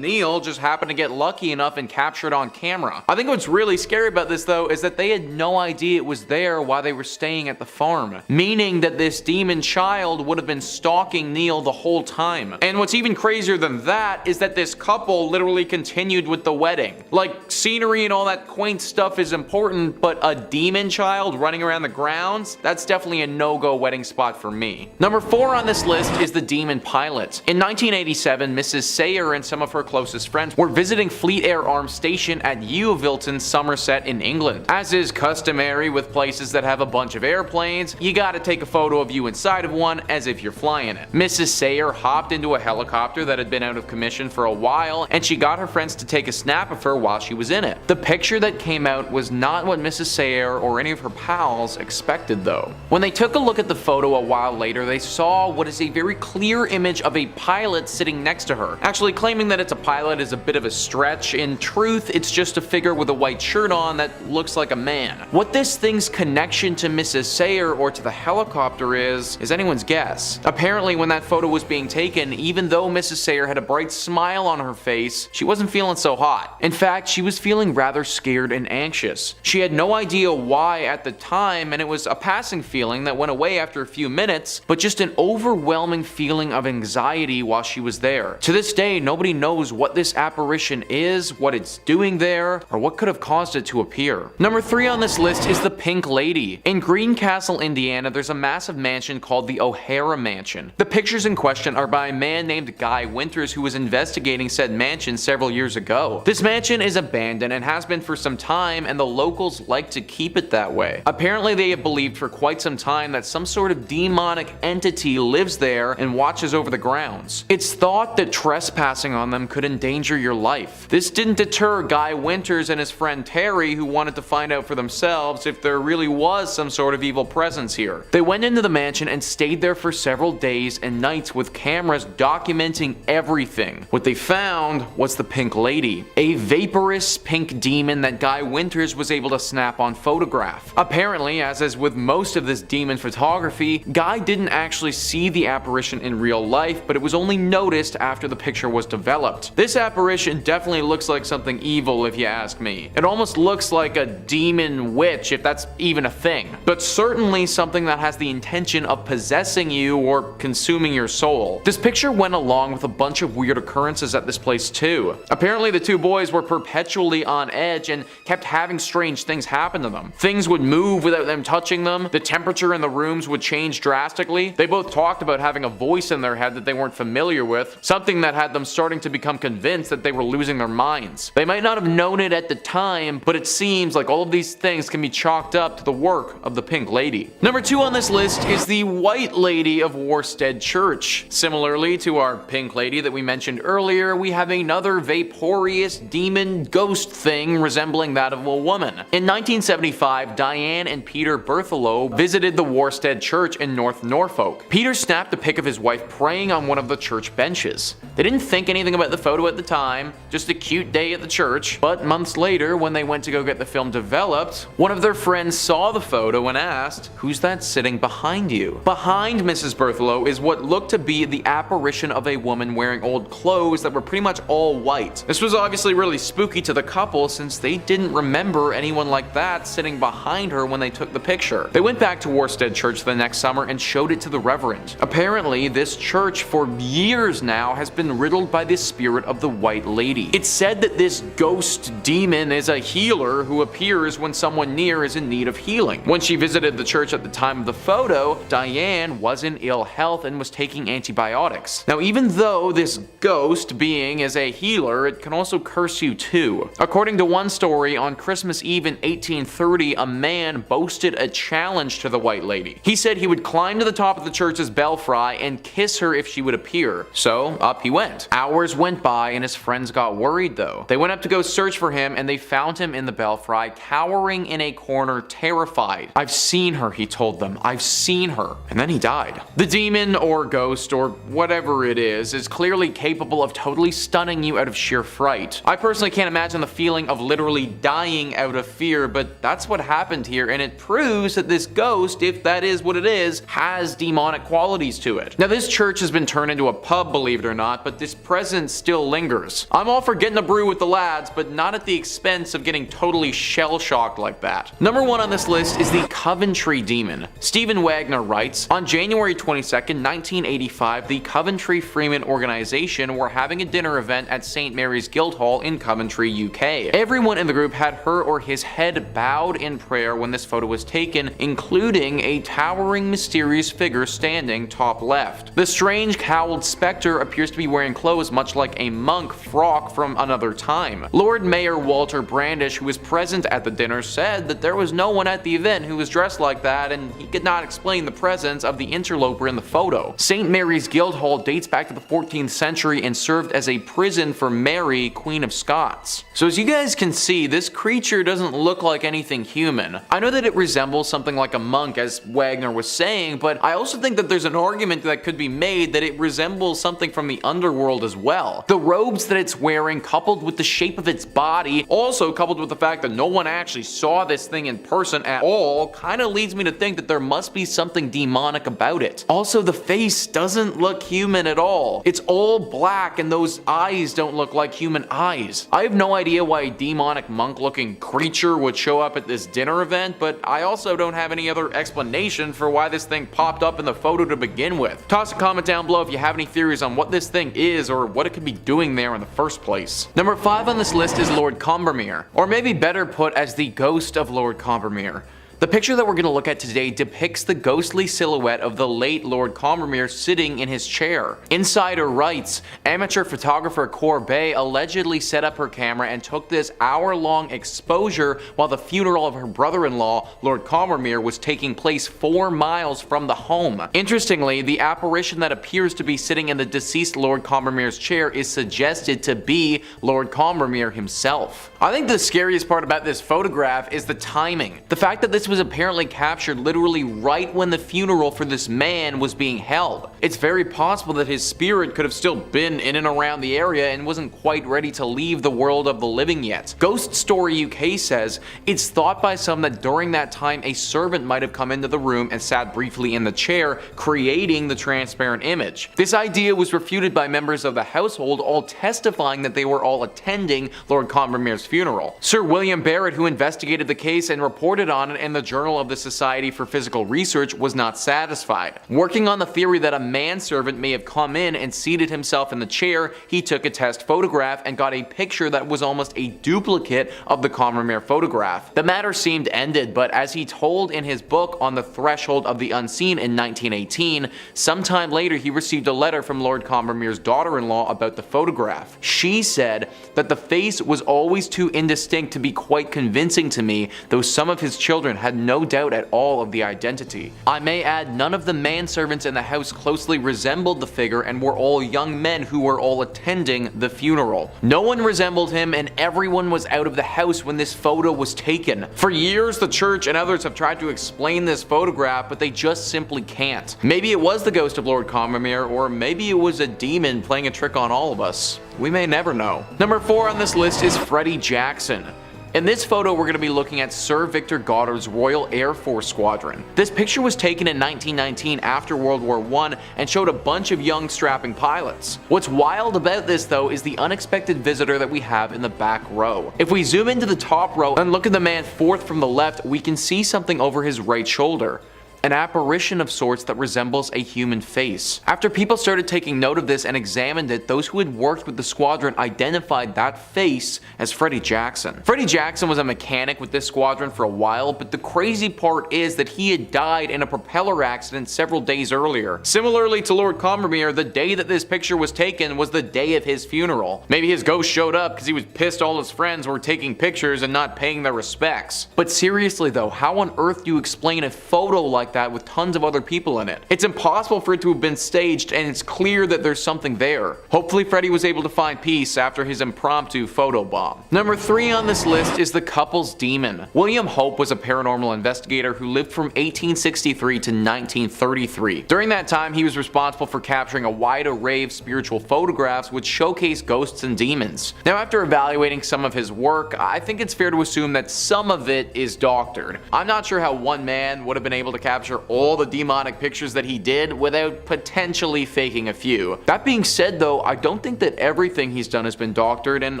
Speaker 2: Neil just happened to get lucky enough and capture it on camera. I think what's really scary about this though is that they had no idea it was there while they were staying at the farm, meaning that this demon child would have been stalking Neil the whole time. And what's even crazier than that is that this couple literally continued with the wedding. Like, scenery and all that quaint stuff is important, but a demon child running around the grounds? That's definitely a no-go wedding spot for me. Number 4 on this list is the demon pilot. In 1987, Mrs. Sayer and some of her closest friends were visiting Fleet Air Arms Station at Yeovilton, Somerset in England. As is customary with places that have a bunch of airplanes, you gotta take a photo of you inside of one as if you're flying it. Mrs. Sayer hopped into a helicopter that had been out of commission for a while, and she got her friends to take a snap of her while she was in it. The picture that came out was not what Mrs. Sayer or any of her pals expected though. When they took a look at the photo a while later, they saw what is a very clear image of a pilot sitting next to her. Actually, claiming that it's a pilot is a bit of a stretch. In truth, it's just a figure with a white shirt on that looks like a man. What this thing's connection to Mrs. Sayer or to the helicopter is anyone's guess. Apparently, when that photo was being taken, even though Mrs. Sayer had a bright smile on her face, she wasn't feeling so hot. In fact, she was feeling rather scared and anxious. She had no idea why at the time, and it was a passing feeling that went away after a few minutes, but just an overwhelming feeling of anxiety while she was there. To this day, nobody knows what this apparition is, what it's doing there, or what could have caused it to appear. Number 3 on this list is the Pink Lady. In Greencastle, Indiana, there's a massive mansion called the O'Hara Mansion. The pictures in question are by a man named Guy Winters who was investigating said mansion several years ago. This mansion is abandoned and has been for some time, and the locals like to keep it that way. Apparently, they have believed for quite some time that some sort of demonic entity lives there and watches over the grounds. It's thought that trespassing on them could endanger your life. This didn't deter Guy Winters and his friend Terry, who wanted to find out for themselves if there really was some sort of evil presence here. They went into the mansion and stayed there for several days and nights with cameras documenting everything. What they found was the Pink Lady, a vaporous pink demon that Guy Winters was able to snap on photograph. Apparently, as is with most of this demon photography, Guy didn't actually see the apparition in real life, but it was only noticed after the picture was developed. This apparition definitely looks like something evil if you ask me. It almost looks like a demon witch, if that's even a thing, but certainly something that has the intention of possessing you or consuming your soul. This picture went along with a bunch of weird occurrences at this place too. Apparently the two boys were perpetually on edge and kept having strange things happen to them. Things would move without them touching them, the temperature in the rooms would change drastically. They both talked about having a voice in their head that they weren't familiar with, something that had them starting to become convinced that they were losing their minds. They might not have known it at the time, but it seems like all of these things can be chalked up to the work of the Pink Lady. Number 2 on this list is the White Lady of Worstead Church. Similarly to our Pink Lady that we mentioned earlier, we have another vaporous demon ghost thing resembling that of a woman. In 1975, Diane and Peter Berthelot visited the Worstead Church in North Norfolk. Peter snapped a pic of his wife praying on one of the church benches. They didn't think anything about the photo at the time, just just a cute day at the church. But months later, when they went to go get the film developed, one of their friends saw the photo and asked, "Who's that sitting behind you?" Behind Mrs. Berthelot is what looked to be the apparition of a woman wearing old clothes that were pretty much all white. This was obviously really spooky to the couple since they didn't remember anyone like that sitting behind her when they took the picture. They went back to Worstead Church the next summer and showed it to the Reverend. Apparently, this church for years now has been riddled by the spirit of the White Lady. It's said that this ghost demon is a healer who appears when someone near is in need of healing. When she visited the church at the time of the photo, Diane was in ill health and was taking antibiotics. Now, even though this ghost being is a healer, it can also curse you too. According to one story, on Christmas Eve in 1830, a man boasted a challenge to the White Lady. He said he would climb to the top of the church's belfry and kiss her if she would appear. So up he went. Hours went by and his friends got worried though. They went up to go search for him and they found him in the belfry, cowering in a corner, terrified. "I've seen her," he told them. "I've seen her." And then he died. The demon or ghost or whatever it is clearly capable of totally stunning you out of sheer fright. I personally can't imagine the feeling of literally dying out of fear, but that's what happened here, and it proves that this ghost, if that is what it is, has demonic qualities to it. Now, this church has been turned into a pub, believe it or not, but this presence still lingers. I'm all for getting a brew with the lads, but not at the expense of getting totally shell-shocked like that. Number 1 on this list is the Coventry Demon. Stephen Wagner writes, "On January 22nd, 1985, the Coventry Freeman organization were having a dinner event at St. Mary's Guildhall in Coventry, UK. Everyone in the group had her or his head bowed in prayer when this photo was taken, including a towering mysterious figure standing top left. The strange cowled spectre appears to be wearing clothes much like a monk frock from another time. Lord Mayor Walter Brandish, who was present at the dinner, said that there was no one at the event who was dressed like that, and he could not explain the presence of the interloper in the photo. St. Mary's Guildhall dates back to the 14th century and served as a prison for Mary, Queen of Scots." So as you guys can see, this creature doesn't look like anything human. I know that it resembles something like a monk, as Wagner was saying, but I also think that there's an argument that could be made that it resembles something from the underworld as well. The robes that it's wearing, coupled with the shape of its body, also coupled with the fact that no one actually saw this thing in person at all, kind of leads me to think that there must be something demonic about it. Also, the face doesn't look human at all. It's all black and those eyes don't look like human eyes. I have no idea why a demonic monk-looking creature would show up at this dinner event, but I also don't have any other explanation for why this thing popped up in the photo to begin with. Toss a comment down below if you have any theories on what this thing is or what it could be doing there in the first place. Number 5 on this list is Lord Combermere, or maybe better put as the ghost of Lord Combermere. The picture that we're going to look at today depicts the ghostly silhouette of the late Lord Combermere sitting in his chair. Insider writes, amateur photographer Corbet allegedly set up her camera and took this hour-long exposure while the funeral of her brother-in-law, Lord Combermere, was taking place 4 miles from the home. Interestingly, the apparition that appears to be sitting in the deceased Lord Combermere's chair is suggested to be Lord Combermere himself. I think the scariest part about this photograph is the timing. The fact that this was apparently captured literally right when the funeral for this man was being held. It's very possible that his spirit could have still been in and around the area and wasn't quite ready to leave the world of the living yet. Ghost Story UK says, it's thought by some that during that time a servant might have come into the room and sat briefly in the chair, creating the transparent image. This idea was refuted by members of the household, all testifying that they were all attending Lord Combermere's funeral. Sir William Barrett, who investigated the case and reported on it in the Journal of the Society for Physical Research, was not satisfied. Working on the theory that a manservant may have come in and seated himself in the chair, he took a test photograph and got a picture that was almost a duplicate of the Combermere photograph. The matter seemed ended, but as he told in his book On the Threshold of the Unseen in 1918, sometime later he received a letter from Lord Combermere's daughter-in-law about the photograph. She said that the face was always too indistinct to be quite convincing to me, though some of his children had no doubt at all of the identity. I may add, none of the manservants in the house closely resembled the figure and were all young men who were all attending the funeral. No one resembled him, and everyone was out of the house when this photo was taken. For years, the church and others have tried to explain this photograph, but they just simply can't. Maybe it was the ghost of Lord Grimoire, or maybe it was a demon playing a trick on all of us. We may never know. Number 4 on this list is Freddy Jackson. In this photo, we're going to be looking at Sir Victor Goddard's Royal Air Force Squadron. This picture was taken in 1919 after World War I and showed a bunch of young strapping pilots. What's wild about this though is the unexpected visitor that we have in the back row. If we zoom into the top row and look at the man fourth from the left, we can see something over his right shoulder. An apparition of sorts that resembles a human face. After people started taking note of this and examined it, those who had worked with the squadron identified that face as Freddy Jackson. Freddy Jackson was a mechanic with this squadron for a while, but the crazy part is that he had died in a propeller accident several days earlier. Similarly to Lord Grimoire, the day that this picture was taken was the day of his funeral. Maybe his ghost showed up because he was pissed all his friends were taking pictures and not paying their respects. But seriously though, how on earth do you explain a photo like that with tons of other people in it? It's impossible for it to have been staged, and it's clear that there's something there. Hopefully Freddy was able to find peace after his impromptu photo bomb. Number 3 on this list is the couple's demon. William Hope was a paranormal investigator who lived from 1863 to 1933. During that time, he was responsible for capturing a wide array of spiritual photographs which showcase ghosts and demons. Now, after evaluating some of his work, I think it's fair to assume that some of it is doctored. I'm not sure how one man would have been able to capture all the demonic pictures that he did without potentially faking a few. That being said though, I don't think that everything he's done has been doctored, and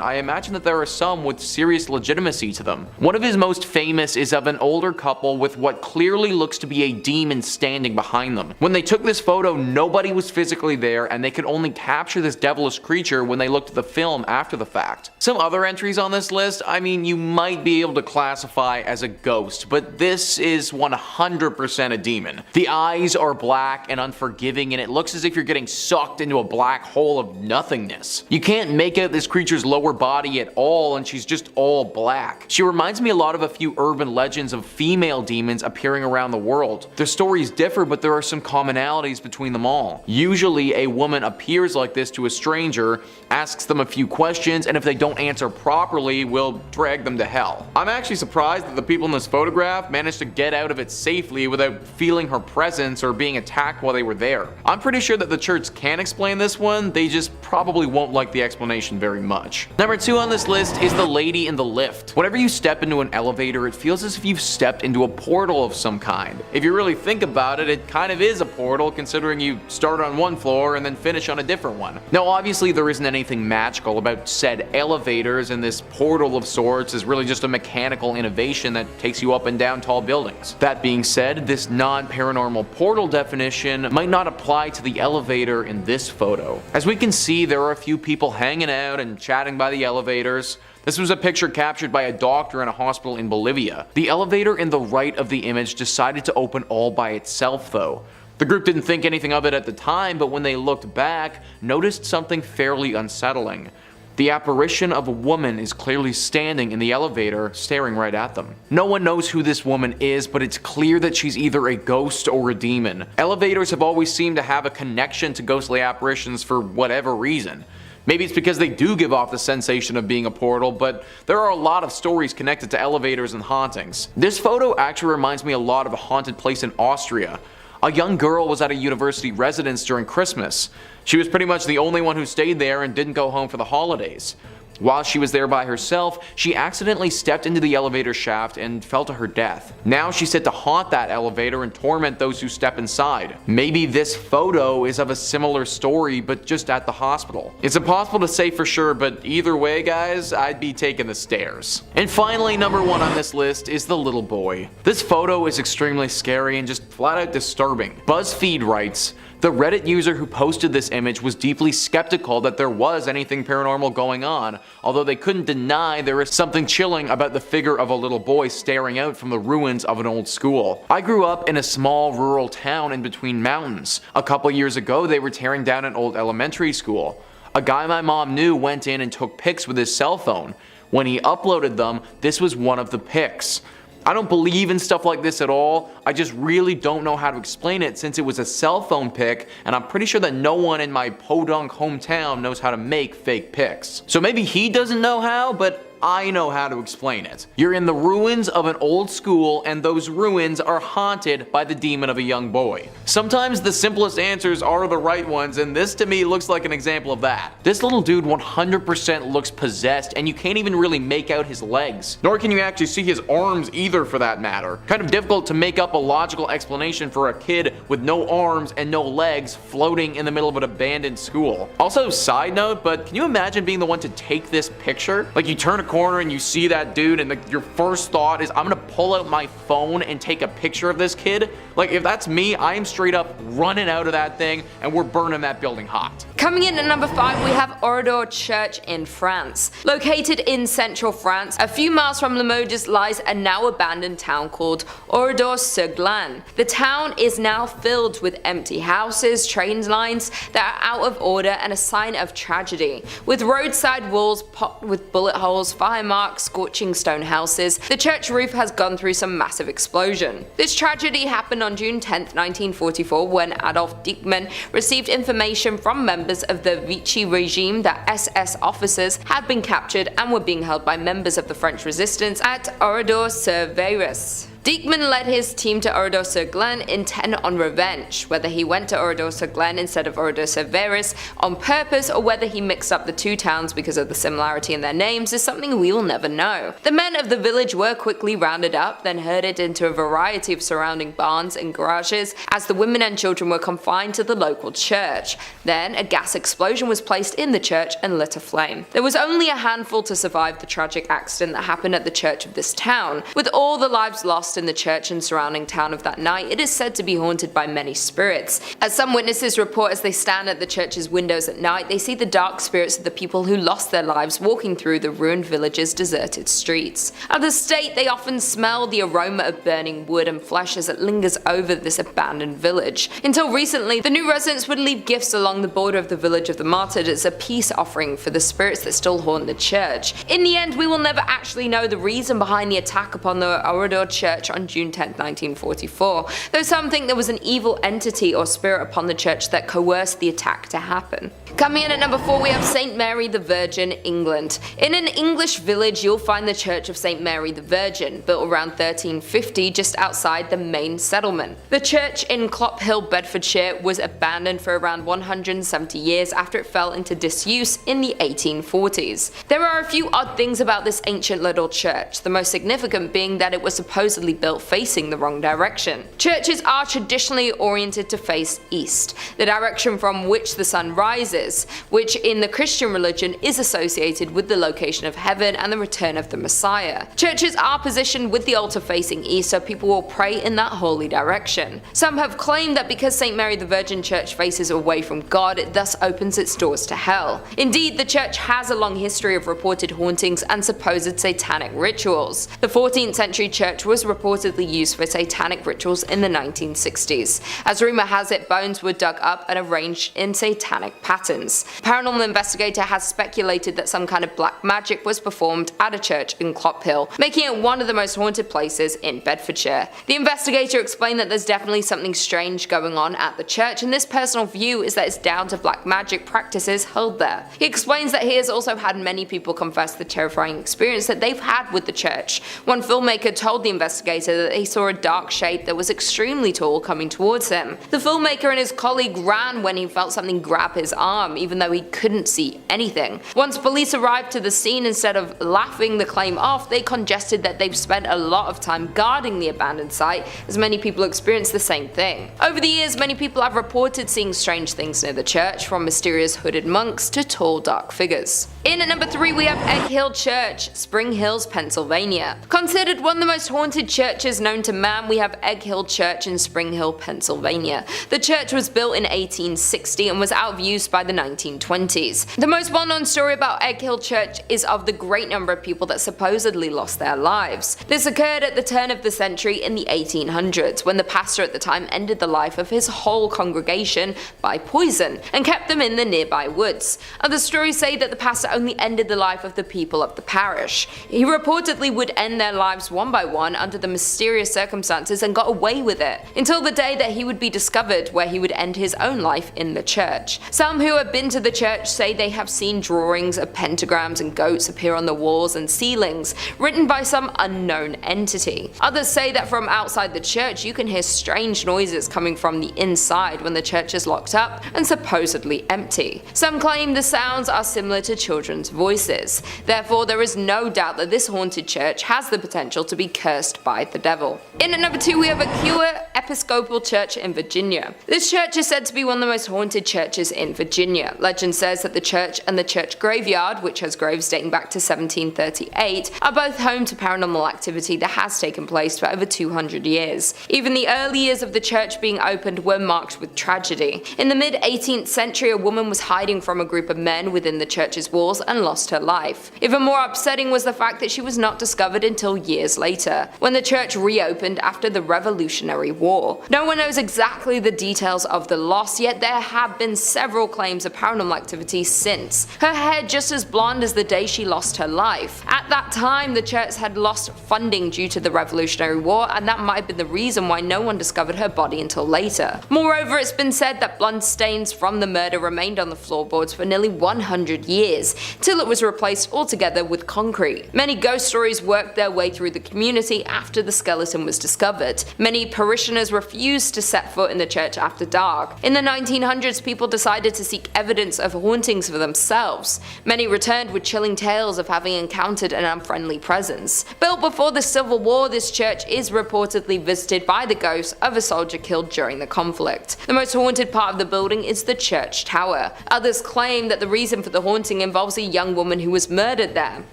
Speaker 2: I imagine that there are some with serious legitimacy to them. One of his most famous is of an older couple with what clearly looks to be a demon standing behind them. When they took this photo, nobody was physically there, and they could only capture this devilish creature when they looked at the film after the fact. Some other entries on this list, I mean, you might be able to classify as a ghost, but this is 100% a demon. The eyes are black and unforgiving, and it looks as if you're getting sucked into a black hole of nothingness. You can't make out this creature's lower body at all, and she's just all black. She reminds me a lot of a few urban legends of female demons appearing around the world. Their stories differ, but there are some commonalities between them all. Usually a woman appears like this to a stranger, asks them a few questions, and if they don't answer properly, will drag them to hell. I'm actually surprised that the people in this photograph managed to get out of it safely without feeling her presence or being attacked while they were there. I'm pretty sure that the church can explain this one, they just probably won't like the explanation very much. Number 2 on this list is the lady in the lift. Whenever you step into an elevator, it feels as if you've stepped into a portal of some kind. If you really think about it, it kind of is a portal, considering you start on one floor and then finish on a different one. Now obviously there isn't anything magical about said elevators, and this portal of sorts is really just a mechanical innovation that takes you up and down tall buildings. That being said, this non-paranormal portal definition might not apply to the elevator in this photo. As we can see, there are a few people hanging out and chatting by the elevators. This was a picture captured by a doctor in a hospital in Bolivia. The elevator in the right of the image decided to open all by itself though. The group didn't think anything of it at the time, but when they looked back, noticed something fairly unsettling. The apparition of a woman is clearly standing in the elevator, staring right at them. No one knows who this woman is, but it's clear that she's either a ghost or a demon. Elevators have always seemed to have a connection to ghostly apparitions for whatever reason. Maybe it's because they do give off the sensation of being a portal, but there are a lot of stories connected to elevators and hauntings. This photo actually reminds me a lot of a haunted place in Austria. A young girl was at a university residence during Christmas. She was pretty much the only one who stayed there and didn't go home for the holidays. While she was there by herself, she accidentally stepped into the elevator shaft and fell to her death. Now she's set to haunt that elevator and torment those who step inside. Maybe this photo is of a similar story, but just at the hospital. It's impossible to say for sure, but either way guys, I'd be taking the stairs. And finally, number 1 on this list is the little boy. This photo is extremely scary and just flat out disturbing. BuzzFeed writes, the Reddit user who posted this image was deeply skeptical that there was anything paranormal going on, although they couldn't deny there is something chilling about the figure of a little boy staring out from the ruins of an old school. I grew up in a small rural town in between mountains. A couple years ago they were tearing down an old elementary school. A guy my mom knew went in and took pics with his cell phone. When he uploaded them, this was one of the pics. I don't believe in stuff like this at all. I just really don't know how to explain it since it was a cell phone pic, and I'm pretty sure that no one in my podunk hometown knows how to make fake pics. So maybe he doesn't know how, but I know how to explain it. You're in the ruins of an old school, and those ruins are haunted by the demon of a young boy. Sometimes the simplest answers are the right ones, and this to me looks like an example of that. This little dude 100% looks possessed, and you can't even really make out his legs. Nor can you actually see his arms either, for that matter. Kind of difficult to make up a logical explanation for a kid with no arms and no legs floating in the middle of an abandoned school. Also, side note, but can you imagine being the one to take this picture? Like, you turn a corner and you see that dude and your first thought is, I'm gonna pull out my phone and take a picture of this kid. Like, if that's me, I am straight up running out of that thing and we're burning that building hot.
Speaker 3: Coming in at number 5, we have Oror Church in France. Located in central France, a few miles from Limoges lies a now abandoned town called Oradour-sur-Glane. The town is now filled with empty houses, train lines that are out of order, and a sign of tragedy. With roadside walls pocked with bullet holes, fire marks, scorching stone houses, the church roof has gone through some massive explosion. This tragedy happened on June 10, 1944, when Adolf Dieckmann received information from members of the Vichy regime that SS officers had been captured and were being held by members of the French resistance at Oradour-sur-Vetus. Dieckmann led his team to Oradour-sur-Glane intent on revenge. Whether he went to Oradour-sur-Glane instead of Oradour-sur-Vetus on purpose, or whether he mixed up the two towns because of the similarity in their names, is something we will never know. The men of the village were quickly rounded up, then herded into a variety of surrounding barns and garages, as the women and children were confined to the local church. Then a gas explosion was placed in the church and lit aflame. There was only a handful to survive the tragic accident that happened at the church of this town. With all the lives lost in the church and surrounding town of that night, it is said to be haunted by many spirits. As some witnesses report, as they stand at the church's windows at night, they see the dark spirits of the people who lost their lives walking through the ruined village's deserted streets. At the stake, they often smell the aroma of burning wood and flesh as it lingers over this abandoned village. Until recently, the new residents would leave gifts along the border of the village of the martyred as a peace offering for the spirits that still haunt the church. In the end, we will never actually know the reason behind the attack upon the Oradour Church on June 10, 1944, though some think there was an evil entity or spirit upon the church that coerced the attack to happen. Coming in at number 4, we have St. Mary the Virgin, England. In an English village, you'll find the Church of St. Mary the Virgin, built around 1350 just outside the main settlement. The church in Clophill, Bedfordshire, was abandoned for around 170 years after it fell into disuse in the 1840s. There are a few odd things about this ancient little church, the most significant being that it was supposedly built facing the wrong direction. Churches are traditionally oriented to face east, the direction from which the sun rises, which in the Christian religion is associated with the location of heaven and the return of the Messiah. Churches are positioned with the altar facing east, so people will pray in that holy direction. Some have claimed that because St. Mary the Virgin Church faces away from God, it thus opens its doors to hell. Indeed, the church has a long history of reported hauntings and supposed satanic rituals. The 14th century church was reportedly used for satanic rituals in the 1960s. As rumor has it, bones were dug up and arranged in satanic patterns. Paranormal investigator has speculated that some kind of black magic was performed at a church in Clophill, making it one of the most haunted places in Bedfordshire. The investigator explained that there's definitely something strange going on at the church, and this personal view is that it's down to black magic practices held there. He explains that he has also had many people confess the terrifying experience that they've had with the church. One filmmaker told the investigator that he saw a dark shape that was extremely tall coming towards him. The filmmaker and his colleague ran when he felt something grab his arm, even though he couldn't see anything. Once police arrived to the scene, instead of laughing the claim off, they congested that they've spent a lot of time guarding the abandoned site, as many people experienced the same thing. Over the years, many people have reported seeing strange things near the church, from mysterious hooded monks to tall dark figures. In at number 3, we have Egg Hill Church, Spring Hills, Pennsylvania. Considered one of the most haunted churches known to man, we have Egg Hill Church in Spring Hill, Pennsylvania. The church was built in 1860 and was out of use by the 1920s. The most well-known story about Egg Hill Church is of the great number of people that supposedly lost their lives. This occurred at the turn of the century in the 1800s, when the pastor at the time ended the life of his whole congregation by poison and kept them in the nearby woods. Other stories say that the pastor only ended the life of the people of the parish. He reportedly would end their lives one by one under the mysterious circumstances and got away with it, until the day that he would be discovered, where he would end his own life in the church. Some who have been to the church say they have seen drawings of pentagrams and goats appear on the walls and ceilings, written by some unknown entity. Others say that from outside the church you can hear strange noises coming from the inside when the church is locked up and supposedly empty. Some claim the sounds are similar to children's voices. Therefore, there is no doubt that this haunted church has the potential to be cursed by the devil. In at number 2 we have Aquad Episcopal Church in Virginia. This church is said to be one of the most haunted churches in Virginia. Legend says that the church and the church graveyard, which has graves dating back to 1738, are both home to paranormal activity that has taken place for over 200 years. Even the early years of the church being opened were marked with tragedy. In the mid-18th century, a woman was hiding from a group of men within the church's walls and lost her life. Even more upsetting was the fact that she was not discovered until years later, when the church reopened after the Revolutionary War. No one knows exactly the details of the loss, yet there have been several claims of paranormal activity since. Her hair just as blonde as the day she lost her life. At that time, the church had lost funding due to the Revolutionary War, and that might have been the reason why no one discovered her body until later. Moreover, it's been said that blood stains from the murder remained on the floorboards for nearly 100 years, till it was replaced altogether with concrete. Many ghost stories worked their way through the community after the skeleton was discovered. Many parishioners refused to set foot in the church after dark. In the 1900s, people decided to seek evidence of hauntings for themselves. Many returned with chilling tales of having encountered an unfriendly presence. Built before the Civil War, this church is reportedly visited by the ghost of a soldier killed during the conflict. The most haunted part of the building is the church tower. Others claim that the reason for the haunting involves a young woman who was murdered there.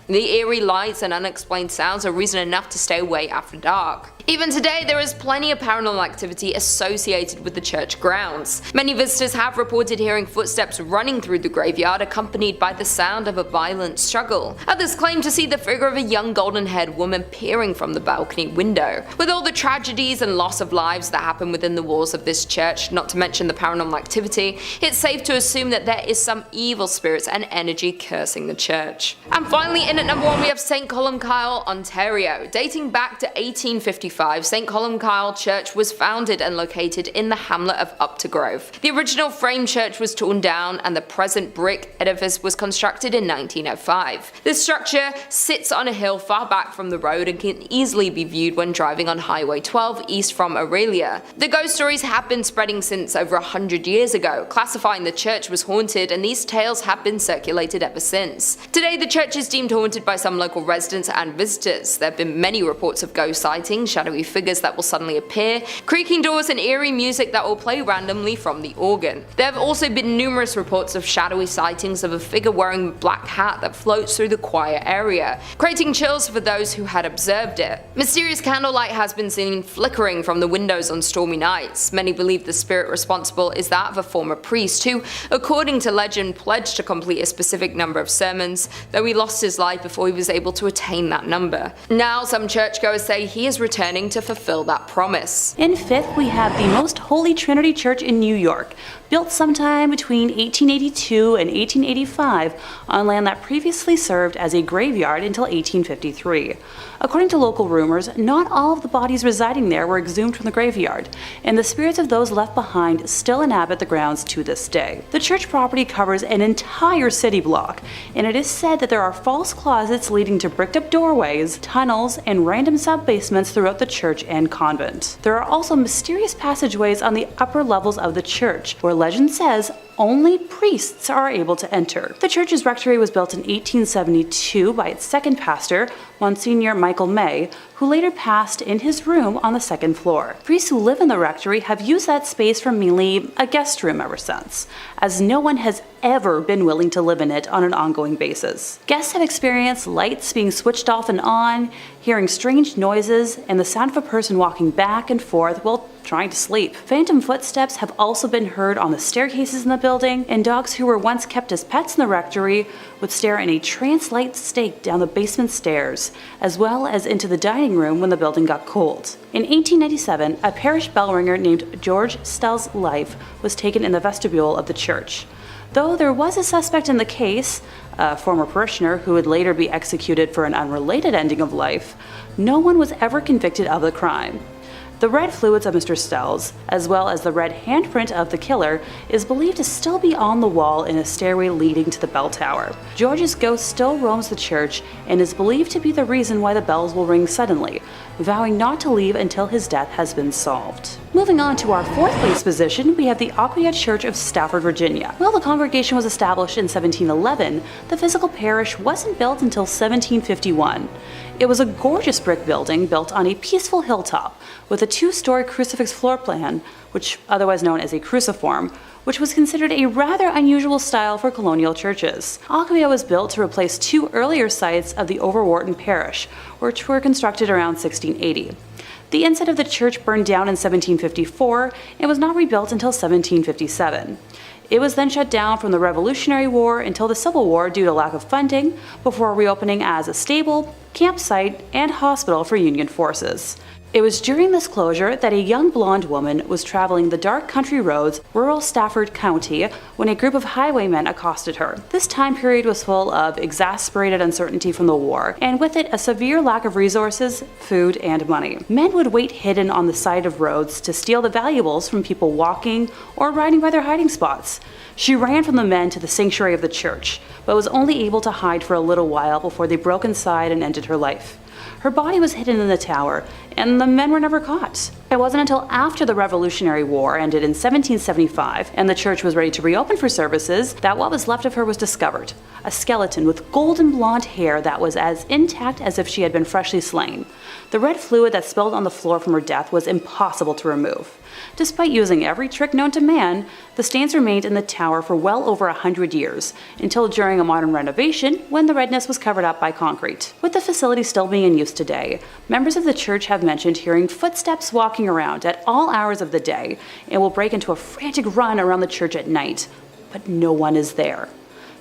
Speaker 3: The eerie lights and unexplained sounds are reason enough to stay away after dark. Even today, there is plenty of paranormal activity associated with the church grounds. Many visitors have reported hearing footsteps running through the graveyard, accompanied by the sound of a violent struggle. Others claim to see the figure of a young golden-haired woman peering from the balcony window. With all the tragedies and loss of lives that happen within the walls of this church, not to mention the paranormal activity, it's safe to assume that there is some evil spirits and energy cursing the church. And finally, in at number 1 we have St. Columkille, Ontario. Dating back to 1855, St. Columkille Church was founded and located in the hamlet of Uptergrove. The original frame church was torn down and the present brick edifice was constructed in 1905. This structure sits on a hill far back from the road and can easily be viewed when driving on Highway 12 east from Aurelia. The ghost stories have been spreading since over 100 years ago, classifying the church was haunted, and these tales have been circulated ever since. Today, the church is deemed haunted by some local residents and visitors. There have been many reports of ghost sightings, shadowy figures that will suddenly appear, creaking doors, and eerie music that will play randomly from the organ. There have also been numerous reports of shadowy sightings of a figure wearing a black hat that floats through the choir area, creating chills for those who had observed it. Mysterious candlelight has been seen flickering from the windows on stormy nights. Many believe the spirit responsible is that of a former priest who, according to legend, pledged to complete a specific number of sermons, though he lost his life before he was able to attain that number. Now some churchgoers say he is returning to fulfill that promise.
Speaker 4: In 5th, we have the Most Holy Trinity Church in New York, built sometime between 1882 and 1885 on land that previously served as a graveyard until 1853. According to local rumors, not all of the bodies residing there were exhumed from the graveyard, and the spirits of those left behind still inhabit the grounds to this day. The church property covers an entire city block, and it is said that there are false closets leading to bricked-up doorways, tunnels, and random sub-basements throughout the church and convent. There are also mysterious passageways on the upper levels of the church, where legend says only priests are able to enter. The church's rectory was built in 1872 by its second pastor, Monsignor Michael May, who later passed in his room on the second floor. Priests who live in the rectory have used that space for mainly a guest room ever since, as no one has ever been willing to live in it on an ongoing basis. Guests have experienced lights being switched off and on, hearing strange noises, and the sound of a person walking back and forth while trying to sleep. Phantom footsteps have also been heard on the staircases in the building, and dogs who were once kept as pets in the rectory would stare in a trance-like state down the basement stairs, as well as into the dining room when the building got cold. In 1897, a parish bell ringer named George Stell's life was taken in the vestibule of the church. Though there was a suspect in the case, a former parishioner who would later be executed for an unrelated ending of life, no one was ever convicted of the crime. The red fluids of Mr. Stell's, as well as the red handprint of the killer, is believed to still be on the wall in a stairway leading to the bell tower. George's ghost still roams the church and is believed to be the reason why the bells will ring suddenly, vowing not to leave until his death has been solved. Moving on to our fourth place position, we have the Aquad Church of Stafford, Virginia. While the congregation was established in 1711, the physical parish wasn't built until 1751. It was a gorgeous brick building built on a peaceful hilltop with a 2-story crucifix floor plan, which otherwise known as a cruciform, which was considered a rather unusual style for colonial churches. Aquia was built to replace 2 earlier sites of the Overwharton parish, which were constructed around 1680. The inside of the church burned down in 1754 and was not rebuilt until 1757. It was then shut down from the Revolutionary War until the Civil War due to lack of funding, before reopening as a stable, campsite, and hospital for Union forces. It was during this closure that a young blonde woman was traveling the dark country roads, rural Stafford County, when a group of highwaymen accosted her. This time period was full of exasperated uncertainty from the war, and with it a severe lack of resources, food, and money. Men would wait hidden on the side of roads to steal the valuables from people walking or riding by their hiding spots. She ran from the men to the sanctuary of the church, but was only able to hide for a little while before they broke inside and ended her life. Her body was hidden in the tower, and the men were never caught. It wasn't until after the Revolutionary War ended in 1775 and the church was ready to reopen for services that what was left of her was discovered. A skeleton with golden blonde hair that was as intact as if she had been freshly slain. The red fluid that spilled on the floor from her death was impossible to remove. Despite using every trick known to man, the stains remained in the tower for well over 100 years, until during a modern renovation when the redness was covered up by concrete. With the facility still being in use today, members of the church have mentioned hearing footsteps walking around at all hours of the day and will break into a frantic run around the church at night, but no one is there.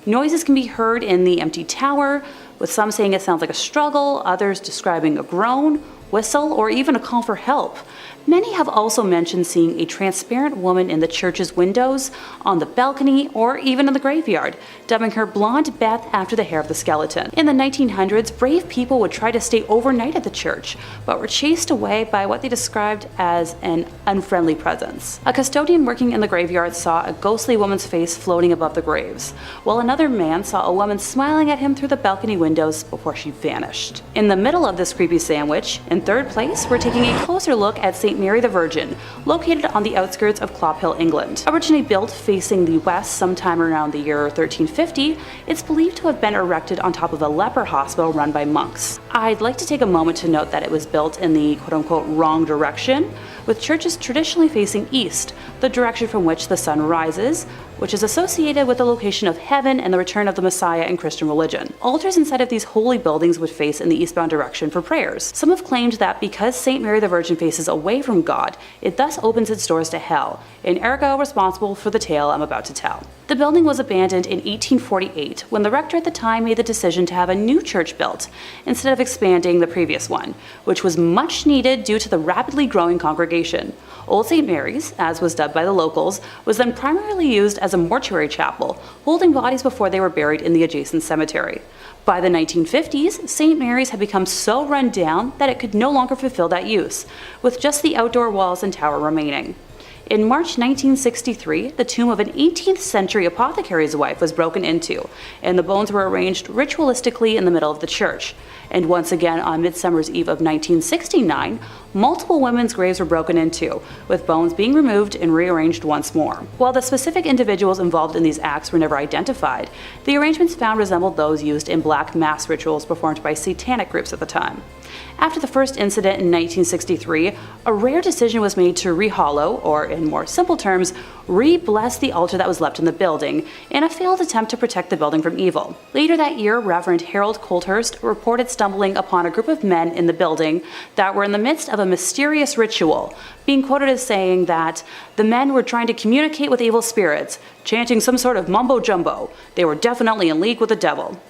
Speaker 4: Noises can be heard in the empty tower, with some saying it sounds like a struggle, others describing a groan, whistle, or even a call for help. Many have also mentioned seeing a transparent woman in the church's windows, on the balcony, or even in the graveyard, dubbing her Blonde Beth after the hair of the skeleton. In the 1900s, brave people would try to stay overnight at the church, but were chased away by what they described as an unfriendly presence. A custodian working in the graveyard saw a ghostly woman's face floating above the graves, while another man saw a woman smiling at him through the balcony windows before she vanished. In the middle of this creepy sandwich, in third place, we're taking a closer look at St. Mary the Virgin, located on the outskirts of Clophill, England. Originally built facing the west sometime around the year 1350, it's believed to have been erected on top of a leper hospital run by monks. I'd like to take a moment to note that it was built in the quote-unquote wrong direction, with churches traditionally facing east, the direction from which the sun rises, which is associated with the location of heaven and the return of the Messiah in Christian religion. Altars inside of these holy buildings would face in the eastbound direction for prayers. Some have claimed that because St. Mary the Virgin faces away from God, it thus opens its doors to hell, and ergo responsible for the tale I'm about to tell. The building was abandoned in 1848 when the rector at the time made the decision to have a new church built, instead of expanding the previous one, which was much needed due to the rapidly growing congregation. Old St. Mary's, as was dubbed by the locals, was then primarily used as a mortuary chapel, holding bodies before they were buried in the adjacent cemetery. By the 1950s, St. Mary's had become so run down that it could no longer fulfill that use, with just the outdoor walls and tower remaining. In March 1963, the tomb of an 18th century apothecary's wife was broken into, and the bones were arranged ritualistically in the middle of the church. And once again, on Midsummer's Eve of 1969, multiple women's graves were broken into, with bones being removed and rearranged once more. While the specific individuals involved in these acts were never identified, the arrangements found resembled those used in black mass rituals performed by satanic groups at the time. After the first incident in 1963, a rare decision was made to rehollow, or in in more simple terms, re-blessed the altar that was left in the building in a failed attempt to protect the building from evil. Later that year, Reverend Harold Colthurst reported stumbling upon a group of men in the building that were in the midst of a mysterious ritual, being quoted as saying that the men were trying to communicate with evil spirits, chanting some sort of mumbo-jumbo. They were definitely in league with the devil.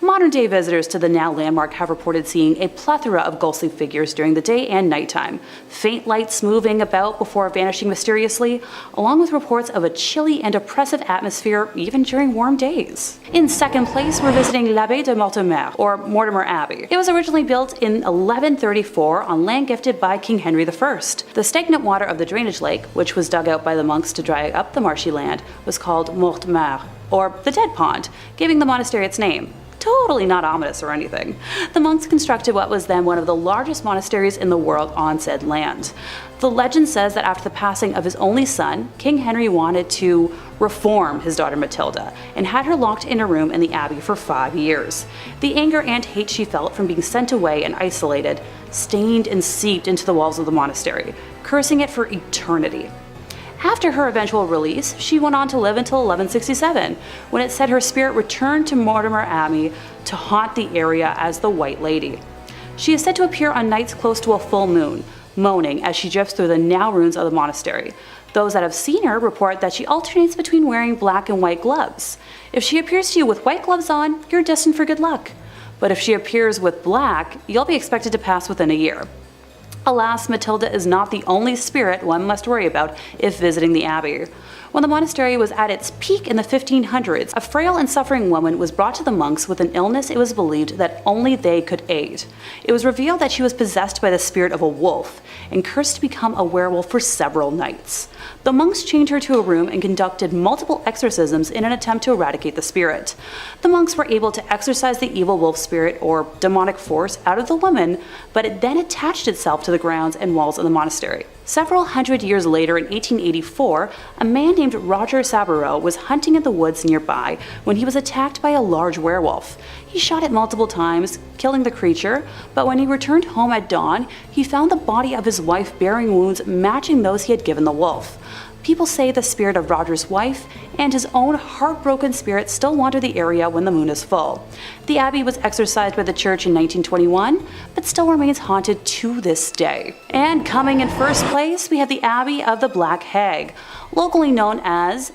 Speaker 4: Modern-day visitors to the now landmark have reported seeing a plethora of ghostly figures during the day and nighttime, faint lights moving about before vanishing mysteriously, along with reports of a chilly and oppressive atmosphere even during warm days. In second place, we're visiting l'Abbaye de Mortimer, or Mortimer Abbey. It was originally built in 1134 on land gifted by King Henry I. The stagnant water of the drainage lake, which was dug out by the monks to dry up the marshy land, was called Mortimer, or the Dead Pond, giving the monastery its name. Totally not ominous or anything. The monks constructed what was then one of the largest monasteries in the world on said land. The legend says that after the passing of his only son, King Henry wanted to reform his daughter Matilda and had her locked in a room in the abbey for 5 years. The anger and hate she felt from being sent away and isolated stained and seeped into the walls of the monastery, cursing it for eternity. After her eventual release, she went on to live until 1167, when it said her spirit returned to Mortimer Abbey to haunt the area as the White Lady. She is said to appear on nights close to a full moon, moaning as she drifts through the now ruins of the monastery. Those that have seen her report that she alternates between wearing black and white gloves. If she appears to you with white gloves on, you're destined for good luck. But if she appears with black, you'll be expected to pass within a year. Alas, Matilda is not the only spirit one must worry about if visiting the abbey. When the monastery was at its peak in the 1500s, a frail and suffering woman was brought to the monks with an illness it was believed that only they could aid. It was revealed that she was possessed by the spirit of a wolf and cursed to become a werewolf for several nights. The monks chained her to a room and conducted multiple exorcisms in an attempt to eradicate the spirit. The monks were able to exorcise the evil wolf spirit or demonic force out of the woman, but it then attached itself to the grounds and walls of the monastery. Several hundred years later, in 1884, a man named Roger Saboureau was hunting in the woods nearby when he was attacked by a large werewolf. He shot it multiple times, killing the creature, but when he returned home at dawn, he found the body of his wife bearing wounds matching those he had given the wolf. People say the spirit of Roger's wife and his own heartbroken spirit still wander the area when the moon is full. The abbey was exorcised by the church in 1921, but still remains haunted to this day. And coming in first place, we have the Abbey of the Black Hag, locally known as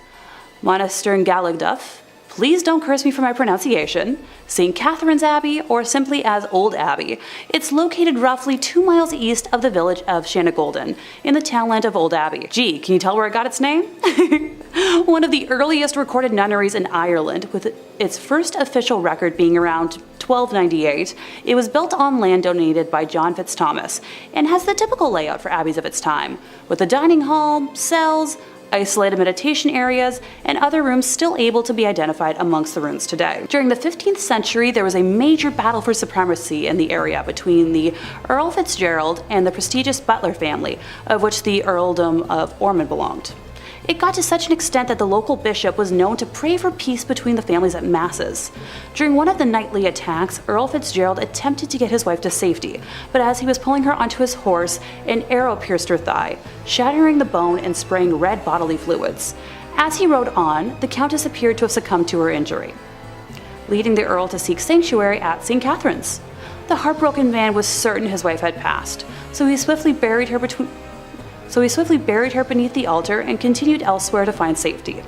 Speaker 4: Monasterngallagduff. Please don't curse me for my pronunciation. St. Catherine's Abbey, or simply as Old Abbey. It's located roughly 2 miles east of the village of Shanagolden, in the townland of Old Abbey. Gee, can you tell where it got its name? One of the earliest recorded nunneries in Ireland, with its first official record being around 1298, it was built on land donated by John Fitzthomas, and has the typical layout for abbeys of its time, with a dining hall, cells, isolated meditation areas, and other rooms still able to be identified amongst the ruins today. During the 15th century, there was a major battle for supremacy in the area between the Earl Fitzgerald and the prestigious Butler family, of which the Earldom of Ormond belonged. It got to such an extent that the local bishop was known to pray for peace between the families at masses. During one of the nightly attacks, Earl Fitzgerald attempted to get his wife to safety, but as he was pulling her onto his horse, an arrow pierced her thigh, shattering the bone and spraying red bodily fluids. As he rode on, the Countess appeared to have succumbed to her injury, leading the Earl to seek sanctuary at St. Catherine's. The heartbroken man was certain his wife had passed, so he swiftly buried her beneath the altar and continued elsewhere to find safety.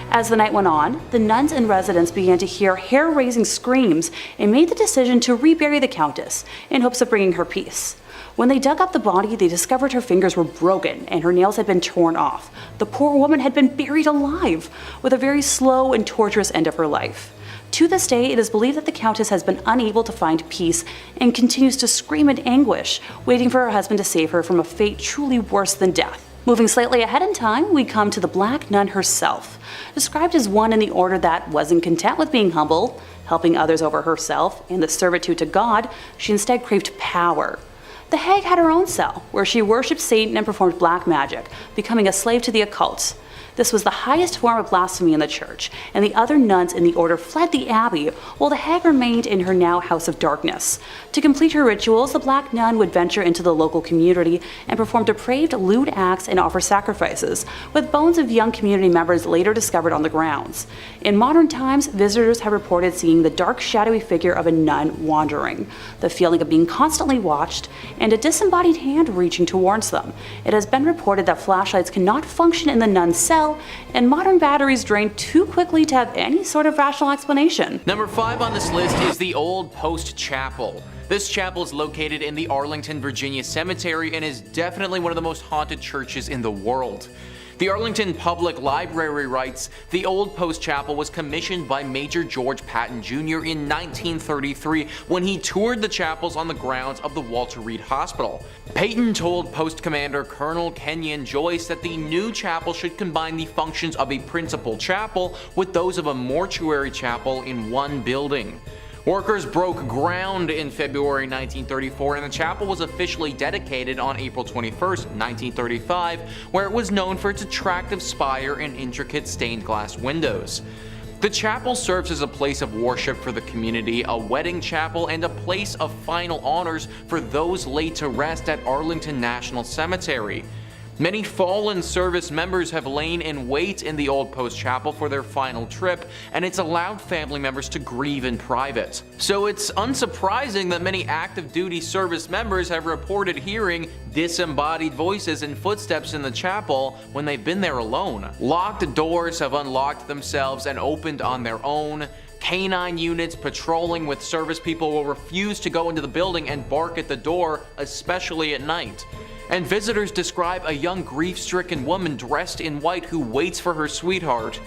Speaker 4: As the night went on, the nuns and residents began to hear hair-raising screams and made the decision to rebury the Countess in hopes of bringing her peace. When they dug up the body, they discovered her fingers were broken and her nails had been torn off. The poor woman had been buried alive, with a very slow and torturous end of her life. To this day, it is believed that the Countess has been unable to find peace and continues to scream in anguish, waiting for her husband to save her from a fate truly worse than death. Moving slightly ahead in time, we come to the Black Nun herself. Described as one in the order that wasn't content with being humble, helping others over herself, and the servitude to God, she instead craved power. The hag had her own cell, where she worshipped Satan and performed black magic, becoming a slave to the occult. This was the highest form of blasphemy in the church, and the other nuns in the order fled the abbey, while the hag remained in her now House of Darkness. To complete her rituals, the black nun would venture into the local community and perform depraved, lewd acts and offer sacrifices, with bones of young community members later discovered on the grounds. In modern times, visitors have reported seeing the dark, shadowy figure of a nun wandering, the feeling of being constantly watched, and a disembodied hand reaching towards them. It has been reported that flashlights cannot function in the nun's cell, and modern batteries drain too quickly to have any sort of rational explanation.
Speaker 2: Number 5 on this list is the Old Post Chapel. This chapel is located in the Arlington, Virginia cemetery and is definitely one of the most haunted churches in the world. The Arlington Public Library writes, the Old Post Chapel was commissioned by Major George Patton Jr. in 1933 when he toured the chapels on the grounds of the Walter Reed Hospital. Patton told Post Commander Colonel Kenyon Joyce that the new chapel should combine the functions of a principal chapel with those of a mortuary chapel in one building. Workers broke ground in February 1934 and the chapel was officially dedicated on April 21, 1935, where it was known for its attractive spire and intricate stained glass windows. The chapel serves as a place of worship for the community, a wedding chapel, and a place of final honors for those laid to rest at Arlington National Cemetery. Many fallen service members have lain in wait in the Old Post Chapel for their final trip, and it's allowed family members to grieve in private. So it's unsurprising that many active duty service members have reported hearing disembodied voices and footsteps in the chapel when they've been there alone. Locked doors have unlocked themselves and opened on their own. Canine units patrolling with service people will refuse to go into the building and bark at the door, especially at night. And visitors describe a young grief-stricken woman dressed in white who waits for her sweetheart.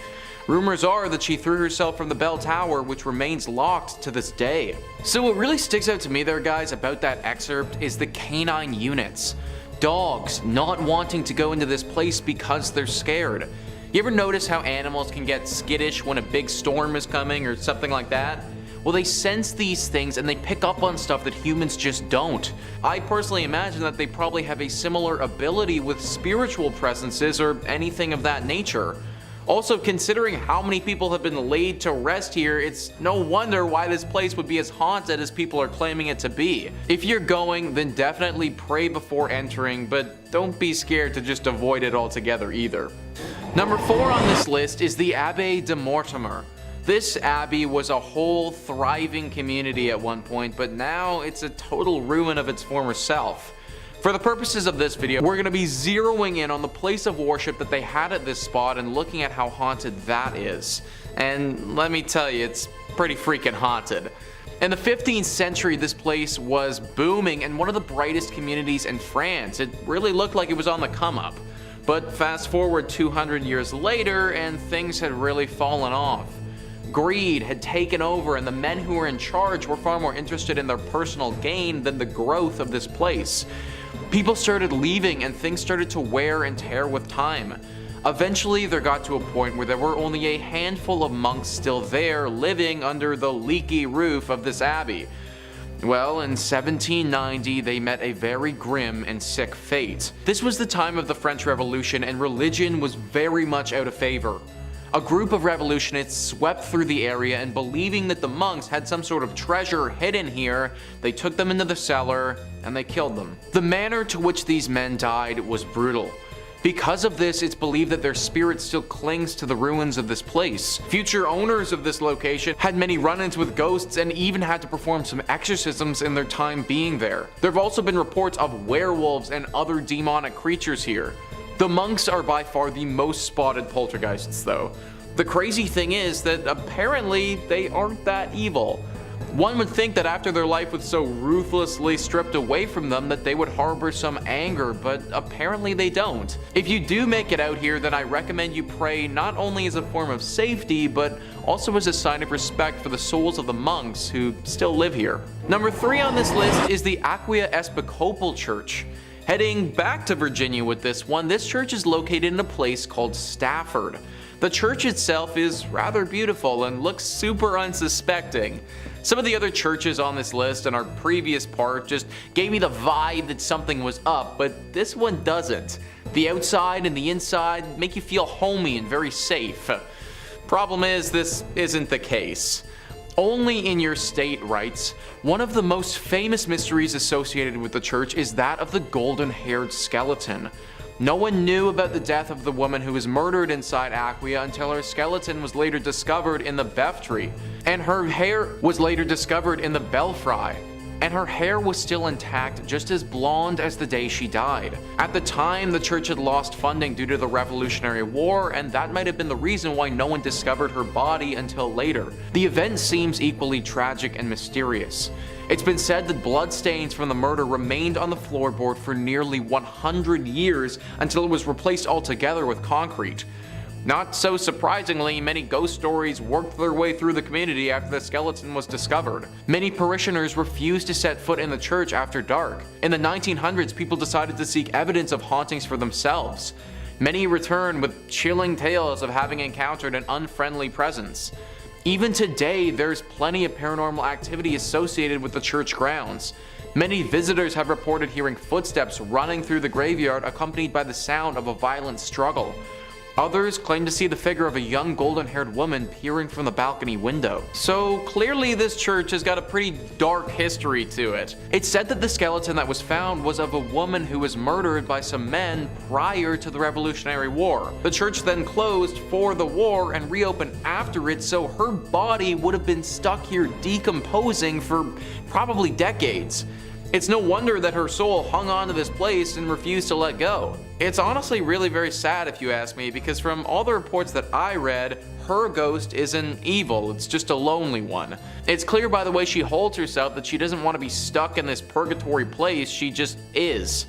Speaker 2: Rumors are that she threw herself from the bell tower, which remains locked to this day. So what really sticks out to me there, guys, about that excerpt is the canine units. Dogs not wanting to go into this place because they're scared. You ever notice how animals can get skittish when a big storm is coming or something like that? Well, they sense these things and they pick up on stuff that humans just don't. I personally imagine that they probably have a similar ability with spiritual presences or anything of that nature. Also, considering how many people have been laid to rest here, it's no wonder why this place would be as haunted as people are claiming it to be. If you're going, then definitely pray before entering, but don't be scared to just avoid it altogether either. Number 4 on this list is the Abbaye de Mortimer. This abbey was a whole thriving community at one point, but now it's a total ruin of its former self. For the purposes of this video, we're going to be zeroing in on the place of worship that they had at this spot and looking at how haunted that is. And let me tell you, it's pretty freaking haunted. In the 15th century, this place was booming and one of the brightest communities in France. It really looked like it was on the come up. But fast forward 200 years later and things had really fallen off. Greed had taken over and the men who were in charge were far more interested in their personal gain than the growth of this place. People started leaving and things started to wear and tear with time. Eventually there got to a point where there were only a handful of monks still there living under the leaky roof of this abbey. Well, in 1790 they met a very grim and sick fate. This was the time of the French Revolution and religion was very much out of favor. A group of revolutionists swept through the area and believing that the monks had some sort of treasure hidden here, they took them into the cellar and they killed them. The manner to which these men died was brutal. Because of this, it's believed that their spirit still clings to the ruins of this place. Future owners of this location had many run-ins with ghosts and even had to perform some exorcisms in their time being there. There have also been reports of werewolves and other demonic creatures here. The monks are by far the most spotted poltergeists though. The crazy thing is that apparently they aren't that evil. One would think that after their life was so ruthlessly stripped away from them that they would harbor some anger, but apparently they don't. If you do make it out here, then I recommend you pray not only as a form of safety, but also as a sign of respect for the souls of the monks who still live here. Number 3 on this list is the Aquad Episcopal Church. Heading back to Virginia with this one, this church is located in a place called Stafford. The church itself is rather beautiful and looks super unsuspecting. Some of the other churches on this list and our previous part just gave me the vibe that something was up, but this one doesn't. The outside and the inside make you feel homey and very safe. Problem is, this isn't the case. Only in your state writes, one of the most famous mysteries associated with the church is that of the golden-haired skeleton. No one knew about the death of the woman who was murdered inside Aquia until her skeleton was later discovered in the Beftree, and her hair was later discovered in the Belfry. And her hair was still intact, just as blonde as the day she died. At the time, the church had lost funding due to the Revolutionary War, and that might have been the reason why no one discovered her body until later. The event seems equally tragic and mysterious. It's been said that bloodstains from the murder remained on the floorboard for nearly 100 years until it was replaced altogether with concrete. Not so surprisingly, many ghost stories worked their way through the community after the skeleton was discovered. Many parishioners refused to set foot in the church after dark. In the 1900s, people decided to seek evidence of hauntings for themselves. Many returned with chilling tales of having encountered an unfriendly presence. Even today, there's plenty of paranormal activity associated with the church grounds. Many visitors have reported hearing footsteps running through the graveyard accompanied by the sound of a violent struggle. Others claim to see the figure of a young golden-haired woman peering from the balcony window. So clearly this church has got a pretty dark history to it. It's said that the skeleton that was found was of a woman who was murdered by some men prior to the Revolutionary War. The church then closed for the war and reopened after it, so her body would have been stuck here decomposing for probably decades. It's no wonder that her soul hung on to this place and refused to let go. It's honestly really very sad if you ask me, because from all the reports that I read, her ghost isn't evil, it's just a lonely one. It's clear by the way she holds herself that she doesn't want to be stuck in this purgatory place, she just is.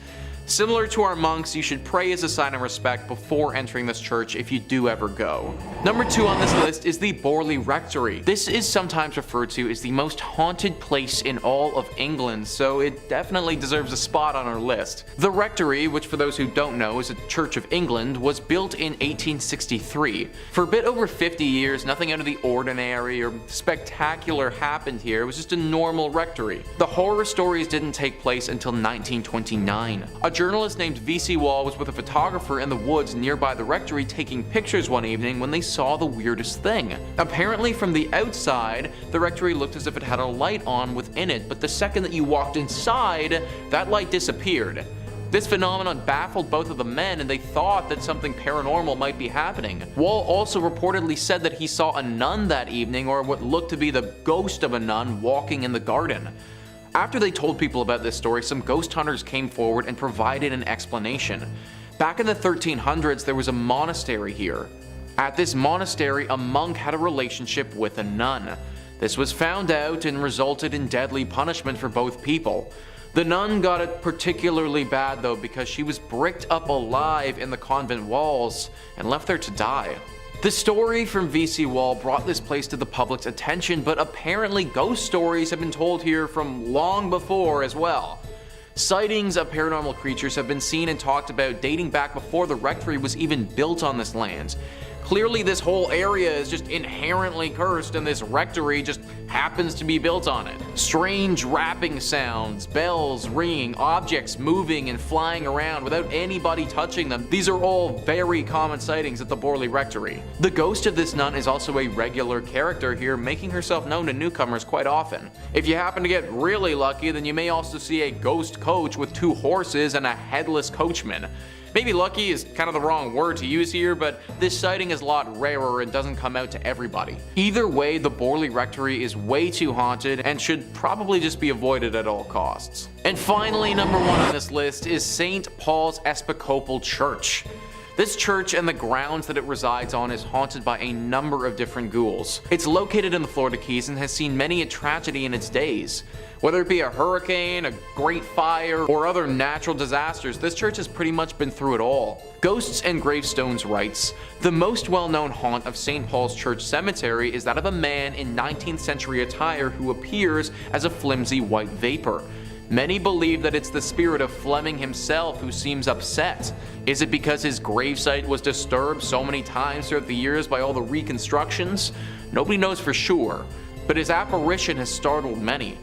Speaker 2: Similar to our monks, you should pray as a sign of respect before entering this church if you do ever go. Number 2 on this list is the Borley Rectory. This is sometimes referred to as the most haunted place in all of England, so it definitely deserves a spot on our list. The Rectory, which for those who don't know is a Church of England, was built in 1863. For a bit over 50 years, nothing out of the ordinary or spectacular happened here. It was just a normal rectory. The horror stories didn't take place until 1929. A journalist named V.C. Wall was with a photographer in the woods nearby the rectory taking pictures one evening when they saw the weirdest thing. Apparently from the outside, the rectory looked as if it had a light on within it, but the second that you walked inside, that light disappeared. This phenomenon baffled both of the men, and they thought that something paranormal might be happening. Wall also reportedly said that he saw a nun that evening, or what looked to be the ghost of a nun, walking in the garden. After they told people about this story, some ghost hunters came forward and provided an explanation. Back in the 1300s, there was a monastery here. At this monastery, a monk had a relationship with a nun. This was found out and resulted in deadly punishment for both people. The nun got it particularly bad though, because she was bricked up alive in the convent walls and left there to die. The story from V.C. Wall brought this place to the public's attention, but apparently ghost stories have been told here from long before as well. Sightings of paranormal creatures have been seen and talked about dating back before the rectory was even built on this land. Clearly this whole area is just inherently cursed, and this rectory just happens to be built on it. Strange rapping sounds, bells ringing, objects moving and flying around without anybody touching them. These are all very common sightings at the Borley Rectory. The ghost of this nun is also a regular character here, making herself known to newcomers quite often. If you happen to get really lucky, then you may also see a ghost coach with 2 horses and a headless coachman. Maybe lucky is kind of the wrong word to use here, but this sighting is a lot rarer and doesn't come out to everybody. Either way, the Borley Rectory is way too haunted and should probably just be avoided at all costs. And finally, number 1 on this list is St. Paul's Episcopal Church. This church and the grounds that it resides on is haunted by a number of different ghouls. It's located in the Florida Keys and has seen many a tragedy in its days. Whether it be a hurricane, a great fire, or other natural disasters, this church has pretty much been through it all. Ghosts and Gravestones writes, the most well-known haunt of St. Paul's Church Cemetery is that of a man in 19th century attire who appears as a flimsy white vapor. Many believe that it's the spirit of Fleming himself who seems upset. Is it because his gravesite was disturbed so many times throughout the years by all the reconstructions? Nobody knows for sure, but his apparition has startled many.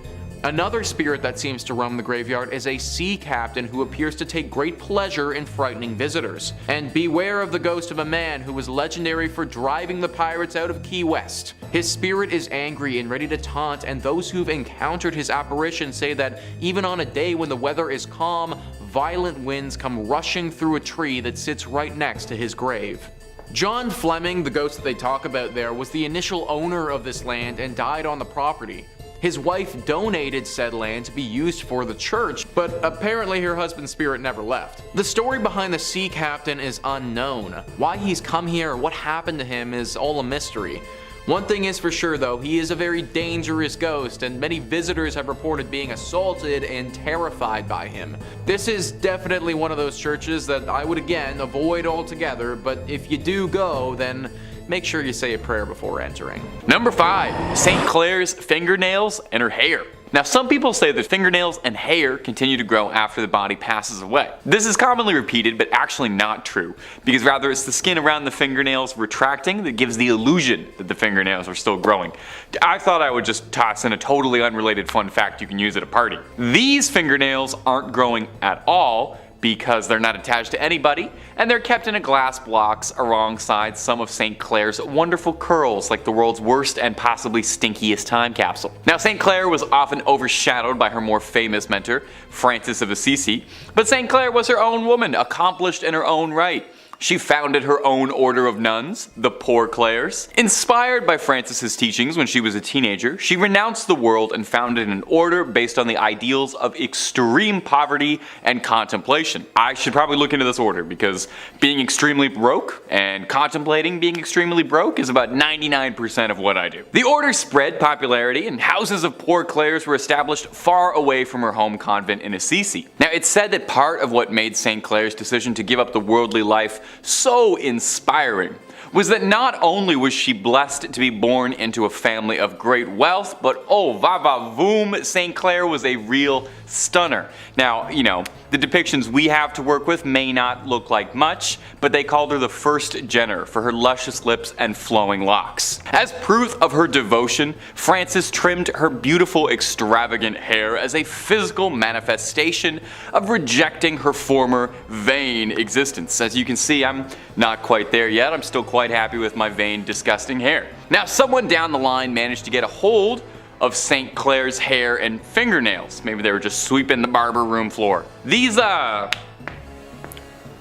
Speaker 2: Another spirit that seems to roam the graveyard is a sea captain who appears to take great pleasure in frightening visitors. And beware of the ghost of a man who was legendary for driving the pirates out of Key West. His spirit is angry and ready to taunt, and those who've encountered his apparition say that even on a day when the weather is calm, violent winds come rushing through a tree that sits right next to his grave. John Fleming, the ghost that they talk about there, was the initial owner of this land and died on the property. His wife donated said land to be used for the church, but apparently her husband's spirit never left. The story behind the sea captain is unknown. Why he's come here or what happened to him is all a mystery. One thing is for sure though, he is a very dangerous ghost, and many visitors have reported being assaulted and terrified by him. This is definitely one of those churches that I would again avoid altogether, but if you do go, then make sure you say a prayer before entering.
Speaker 1: Number 5. St. Clair's fingernails and her hair. Now, some people say that fingernails and hair continue to grow after the body passes away. This is commonly repeated, but actually not true, because rather it's the skin around the fingernails retracting that gives the illusion that the fingernails are still growing. I thought I would just toss in a totally unrelated fun fact you can use at a party. These fingernails aren't growing at all, because they're not attached to anybody, and they're kept in a glass box alongside some of St. Clair's wonderful curls, like the world's worst and possibly stinkiest time capsule. Now, St. Clair was often overshadowed by her more famous mentor, Francis of Assisi, but St. Clair was her own woman, accomplished in her own right. She founded her own order of nuns, the Poor Clares. Inspired by Francis's teachings when she was a teenager, she renounced the world and founded an order based on the ideals of extreme poverty and contemplation. I should probably look into this order because being extremely broke and contemplating being extremely broke is about 99% of what I do. The order spread popularity, and houses of Poor Clares were established far away from her home convent in Assisi. Now, it's said that part of what made St. Clair's decision to give up the worldly life so inspiring was that not only was she blessed to be born into a family of great wealth, but oh va-va-voom, St. Clair was a real stunner. Now, you know, the depictions we have to work with may not look like much, but they called her the first Jenner for her luscious lips and flowing locks. As proof of her devotion, Francis trimmed her beautiful extravagant hair as a physical manifestation of rejecting her former vain existence. As you can see, I'm not quite there yet. I'm still quite happy with my vain, disgusting hair. Now, someone down the line managed to get a hold of St. Clair's hair and fingernails. Maybe they were just sweeping the barber room floor. These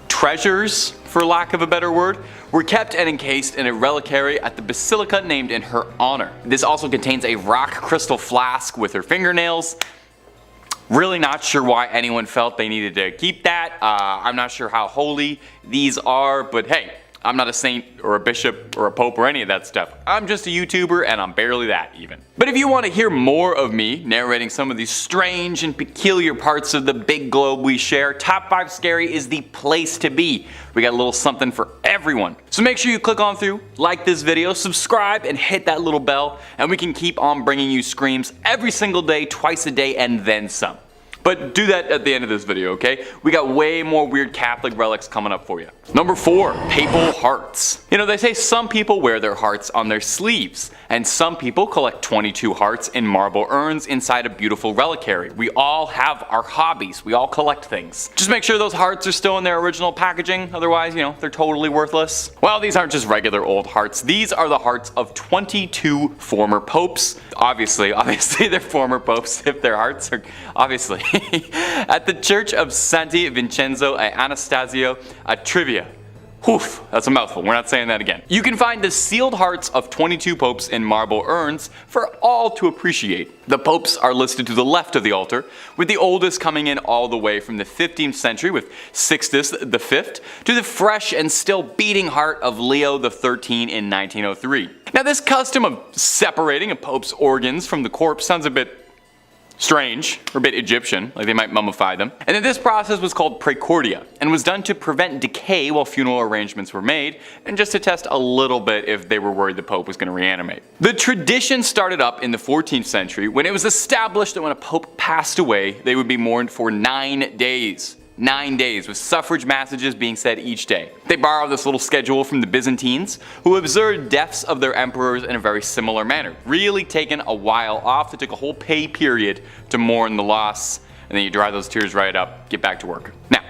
Speaker 1: treasures, for lack of a better word, were kept and encased in a reliquary at the basilica named in her honor. This also contains a rock crystal flask with her fingernails. Really not sure why anyone felt they needed to keep that. I'm not sure how holy these are, but hey, I'm not a saint or a bishop or a pope or any of that stuff. I'm just a YouTuber, and I'm barely that even. But if you want to hear more of me narrating some of these strange and peculiar parts of the big globe we share, Top 5 Scary is the place to be. We got a little something for everyone. So make sure you click on through, like this video, subscribe, and hit that little bell, and we can keep on bringing you screams every single day, twice a day, and then some. But do that at the end of this video, okay? We got way more weird Catholic relics coming up for you. Number 4, papal hearts. You know, they say some people wear their hearts on their sleeves, and some people collect 22 hearts in marble urns inside a beautiful reliquary. We all have our hobbies. We all collect things. Just make sure those hearts are still in their original packaging, otherwise, you know, they're totally worthless. Well, these aren't just regular old hearts. These are the hearts of 22 former popes. Obviously they're former popes if their hearts are, obviously. At the Church of Santi Vincenzo e Anastasio a Trivia. Oof, that's a mouthful. We're not saying that again. You can find the sealed hearts of 22 popes in marble urns for all to appreciate. The popes are listed to the left of the altar, with the oldest coming in all the way from the 15th century with Sixtus V to the fresh and still beating heart of Leo XIII in 1903. Now, this custom of separating a pope's organs from the corpse sounds a bit strange, or a bit Egyptian, like they might mummify them. And then this process was called praecordia, and was done to prevent decay while funeral arrangements were made, and just to test a little bit if they were worried the Pope was going to reanimate. The tradition started up in the 14th century when it was established that when a Pope passed away, they would be mourned for 9 days. 9 days, with suffrage massages being said each day. They borrowed this little schedule from the Byzantines, who observed deaths of their emperors in a very similar manner, really taking a while off. They took a whole pay period to mourn the loss, and then you dry those tears right up, get back to work. Now,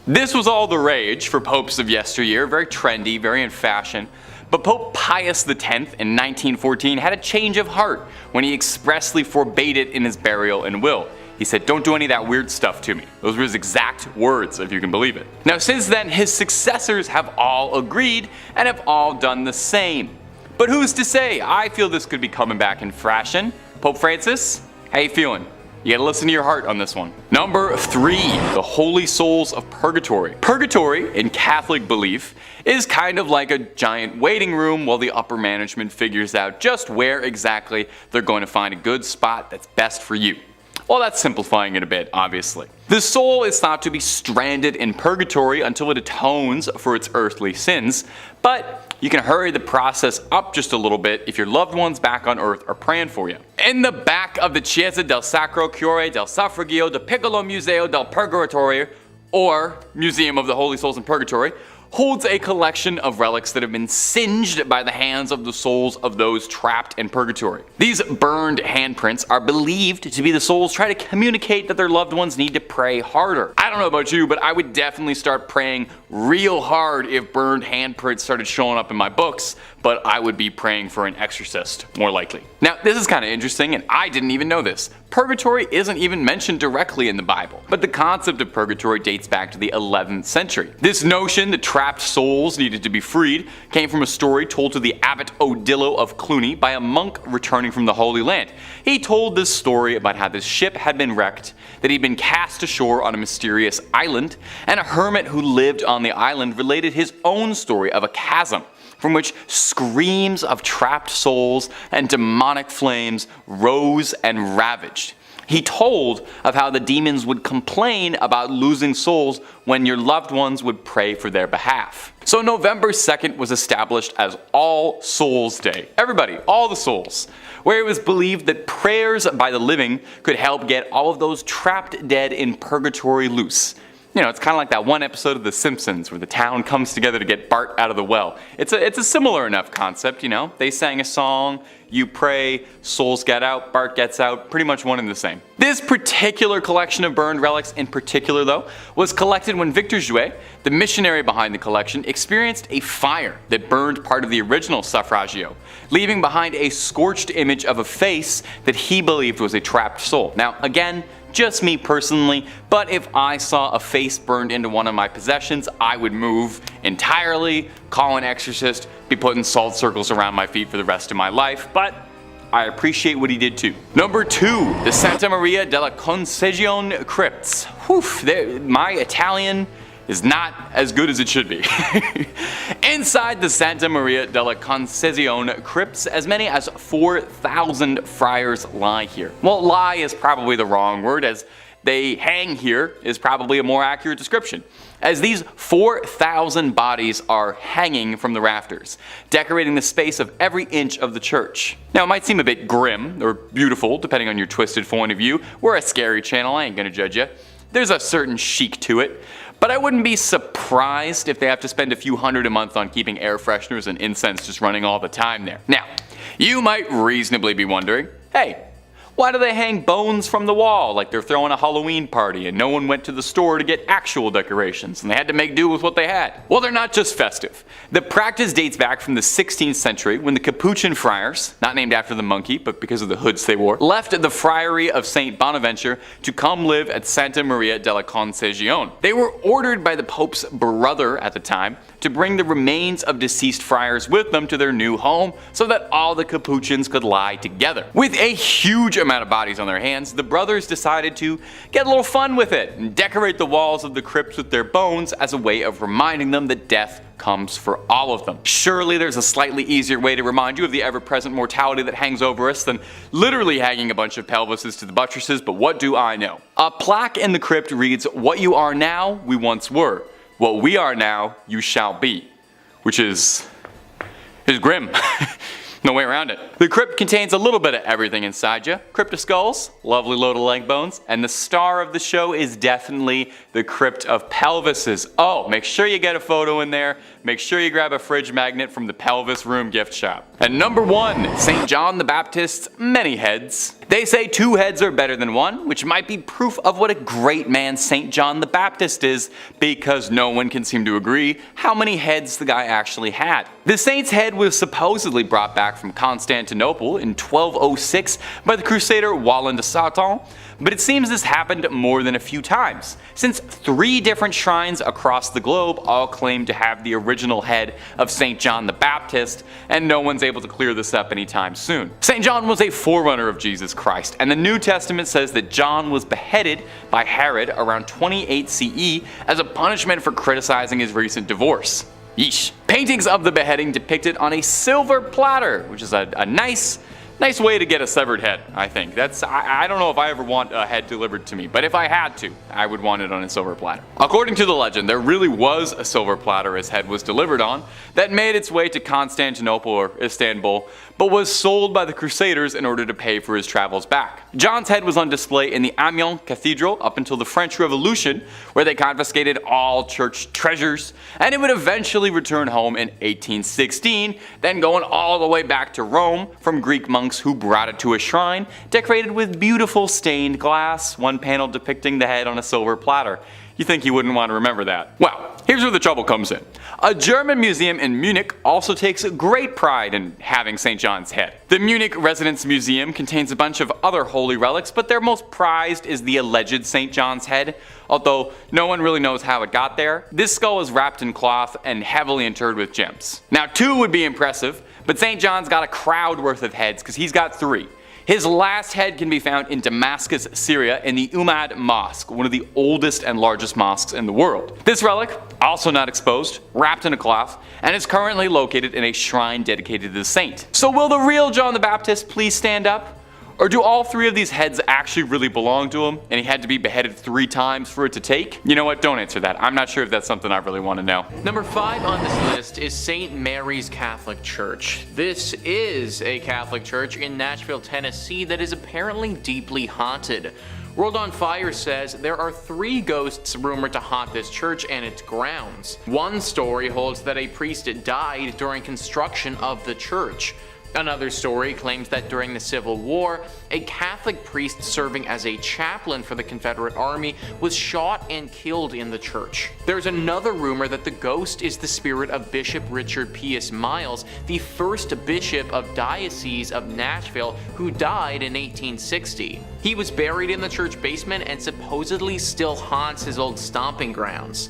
Speaker 1: this was all the rage for popes of yesteryear, very trendy, very in fashion. But Pope Pius X in 1914 had a change of heart when he expressly forbade it in his burial and will. He said, "Don't do any of that weird stuff to me." Those were his exact words, if you can believe it. Now since then, his successors have all agreed and have all done the same. But who's to say? I feel this could be coming back in fashion. Pope Francis, how you feeling? You gotta listen to your heart on this one. Number 3, the Holy Souls of Purgatory. Purgatory, in Catholic belief, is kind of like a giant waiting room while the upper management figures out just where exactly they're going to find a good spot that's best for you. Well, that's simplifying it a bit, obviously. The soul is thought to be stranded in purgatory until it atones for its earthly sins, but you can hurry the process up just a little bit if your loved ones back on earth are praying for you. In the back of the Chiesa del Sacro Cuore del Suffragio del Piccolo Museo del Purgatorio, or Museum of the Holy Souls in Purgatory, holds a collection of relics that have been singed by the hands of the souls of those trapped in purgatory. These burned handprints are believed to be the souls trying to communicate that their loved ones need to pray harder. I don't know about you, but I would definitely start praying real hard if burned handprints started showing up in my books, but I would be praying for an exorcist, more likely. Now, this is kind of interesting, and I didn't even know this. Purgatory isn't even mentioned directly in the Bible, but the concept of purgatory dates back to the 11th century. This notion that trapped souls needed to be freed came from a story told to the Abbot Odilo of Cluny by a monk returning from the Holy Land. He told this story about how this ship had been wrecked, that he'd been cast ashore on a mysterious island, and a hermit who lived on the island related his own story of a chasm from which screams of trapped souls and demonic flames rose and ravaged. He told of how the demons would complain about losing souls when your loved ones would pray for their behalf. So November 2nd was established as All Souls Day. Everybody, all the souls. Where it was believed that prayers by the living could help get all of those trapped dead in purgatory loose. You know, it's kind of like that one episode of The Simpsons where the town comes together to get Bart out of the well. It's a similar enough concept, you know. They sang a song, you pray, souls get out, Bart gets out, pretty much one and the same. This particular collection of burned relics in particular, though, was collected when Victor Jouet, the missionary behind the collection, experienced a fire that burned part of the original suffragio, leaving behind a scorched image of a face that he believed was a trapped soul. Now, again, just me personally, but if I saw a face burned into one of my possessions, I would move entirely, call an exorcist, be putting salt circles around my feet for the rest of my life, but I appreciate what he did too. Number 2, the Santa Maria della Concezione crypts. Whew, my Italian is not as good as it should be. Inside the Santa Maria della Concezione crypts, as many as 4,000 friars lie here. Well, lie is probably the wrong word, as they hang here is probably a more accurate description, as these 4,000 bodies are hanging from the rafters, decorating the space of every inch of the church. Now, it might seem a bit grim or beautiful, depending on your twisted point of view. We're a scary channel, I ain't gonna judge you. There's a certain chic to it. But I wouldn't be surprised if they have to spend a few hundred a month on keeping air fresheners and incense just running all the time there. Now, you might reasonably be wondering, hey, why do they hang bones from the wall like they're throwing a Halloween party and no one went to the store to get actual decorations and they had to make do with what they had? Well, they're not just festive. The practice dates back from the 16th century when the Capuchin friars, not named after the monkey but because of the hoods they wore, left the friary of St. Bonaventure to come live at Santa Maria della Concezione. They were ordered by the Pope's brother at the time to bring the remains of deceased friars with them to their new home so that all the Capuchins could lie together. With a huge amount of bodies on their hands, the brothers decided to get a little fun with it and decorate the walls of the crypts with their bones as a way of reminding them that death comes for all of them. Surely there's a slightly easier way to remind you of the ever-present mortality that hangs over us than literally hanging a bunch of pelvises to the buttresses, but what do I know? A plaque in the crypt reads, "What you are now, we once were. What we are now, you shall be," which is grim. No way around it. The crypt contains a little bit of everything inside you. Crypt of skulls, lovely load of leg bones, and the star of the show is definitely the crypt of pelvises. Oh, make sure you get a photo in there. Make sure you grab a fridge magnet from the Pelvis Room gift shop. And number 1, St. John the Baptist's many heads. They say 2 heads are better than 1, which might be proof of what a great man St. John the Baptist is, because no one can seem to agree how many heads the guy actually had. The saint's head was supposedly brought back from Constantinople in 1206 by the crusader Wallen de Satan, but it seems this happened more than a few times, since 3 different shrines across the globe all claim to have the original head of St. John the Baptist, and no one's able to clear this up anytime soon. St. John was a forerunner of Jesus Christ, and the New Testament says that John was beheaded by Herod around 28 CE as a punishment for criticizing his recent divorce. Yeesh. Paintings of the beheading depicted on a silver platter, which is a nice way to get a severed head, I think. I don't know if I ever want a head delivered to me, but if I had to, I would want it on a silver platter. According to the legend, there really was a silver platter his head was delivered on that made its way to Constantinople or Istanbul, but was sold by the Crusaders in order to pay for his travels back. John's head was on display in the Amiens Cathedral up until the French Revolution, where they confiscated all church treasures, and it would eventually return home in 1816, then going all the way back to Rome from Greek monks who brought it to a shrine decorated with beautiful stained glass, one panel depicting the head on a silver platter. You think you wouldn't want to remember that. Well, here's where the trouble comes in. A German museum in Munich also takes great pride in having St. John's head. The Munich Residence Museum contains a bunch of other holy relics, but their most prized is the alleged St. John's head, although no one really knows how it got there. This skull is wrapped in cloth and heavily interred with gems. Now 2 would be impressive, but St. John's got a crowd worth of heads because he's got 3. His last head can be found in Damascus, Syria in the Umayyad Mosque, one of the oldest and largest mosques in the world. This relic, also not exposed, wrapped in a cloth, and is currently located in a shrine dedicated to the saint. So will the real John the Baptist please stand up? Or do all 3 of these heads actually really belong to him, and he had to be beheaded 3 times for it to take? You know what, don't answer that. I'm not sure if that's something I really want to know.
Speaker 2: Number 5 on this list is St. Mary's Catholic Church. This is a Catholic church in Nashville, Tennessee that is apparently deeply haunted. World on Fire says there are 3 ghosts rumored to haunt this church and its grounds. One story holds that a priest died during construction of the church. Another story claims that during the Civil War, a Catholic priest serving as a chaplain for the Confederate Army was shot and killed in the church. There's another rumor that the ghost is the spirit of Bishop Richard Pius Miles, the first bishop of Diocese of Nashville, who died in 1860. He was buried in the church basement and supposedly still haunts his old stomping grounds.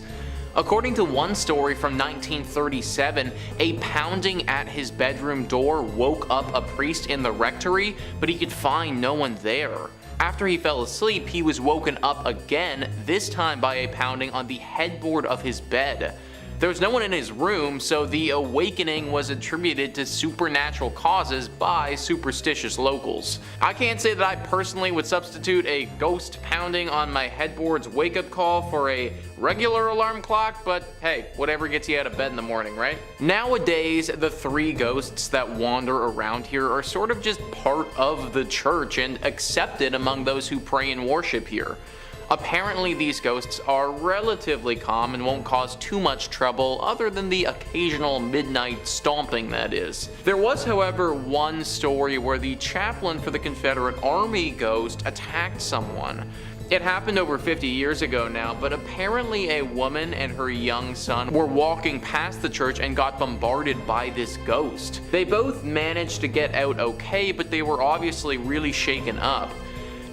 Speaker 2: According to one story from 1937, a pounding at his bedroom door woke up a priest in the rectory, but he could find no one there. After he fell asleep, he was woken up again, this time by a pounding on the headboard of his bed. There was no one in his room, so the awakening was attributed to supernatural causes by superstitious locals. I can't say that I personally would substitute a ghost pounding on my headboard's wake-up call for a regular alarm clock, but hey, whatever gets you out of bed in the morning, right? Nowadays, the 3 ghosts that wander around here are sort of just part of the church and accepted among those who pray and worship here. Apparently these ghosts are relatively calm and won't cause too much trouble other than the occasional midnight stomping, that is. There was, however, one story where the chaplain for the Confederate Army ghost attacked someone. It happened over 50 years ago now, but apparently a woman and her young son were walking past the church and got bombarded by this ghost. They both managed to get out okay, but they were obviously really shaken up.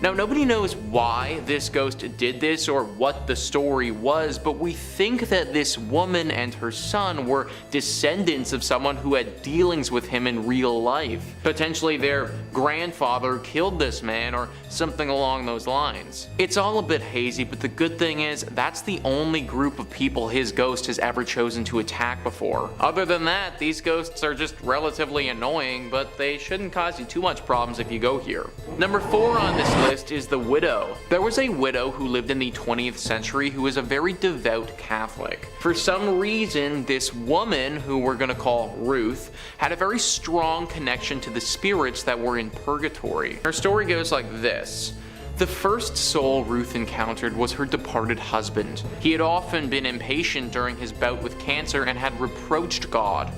Speaker 2: Now, nobody knows why this ghost did this or what the story was, but we think that this woman and her son were descendants of someone who had dealings with him in real life. Potentially their grandfather killed this man or something along those lines. It's all a bit hazy, but the good thing is that's the only group of people his ghost has ever chosen to attack before. Other than that, these ghosts are just relatively annoying, but they shouldn't cause you too much problems if you go here. Number 4 on this list list is the widow. There was a widow who lived in the 20th century who was a very devout Catholic. For some reason, this woman, who we're going to call Ruth, had a very strong connection to the spirits that were in purgatory. Her story goes like this. The first soul Ruth encountered was her departed husband. He had often been impatient during his bout with cancer and had reproached God.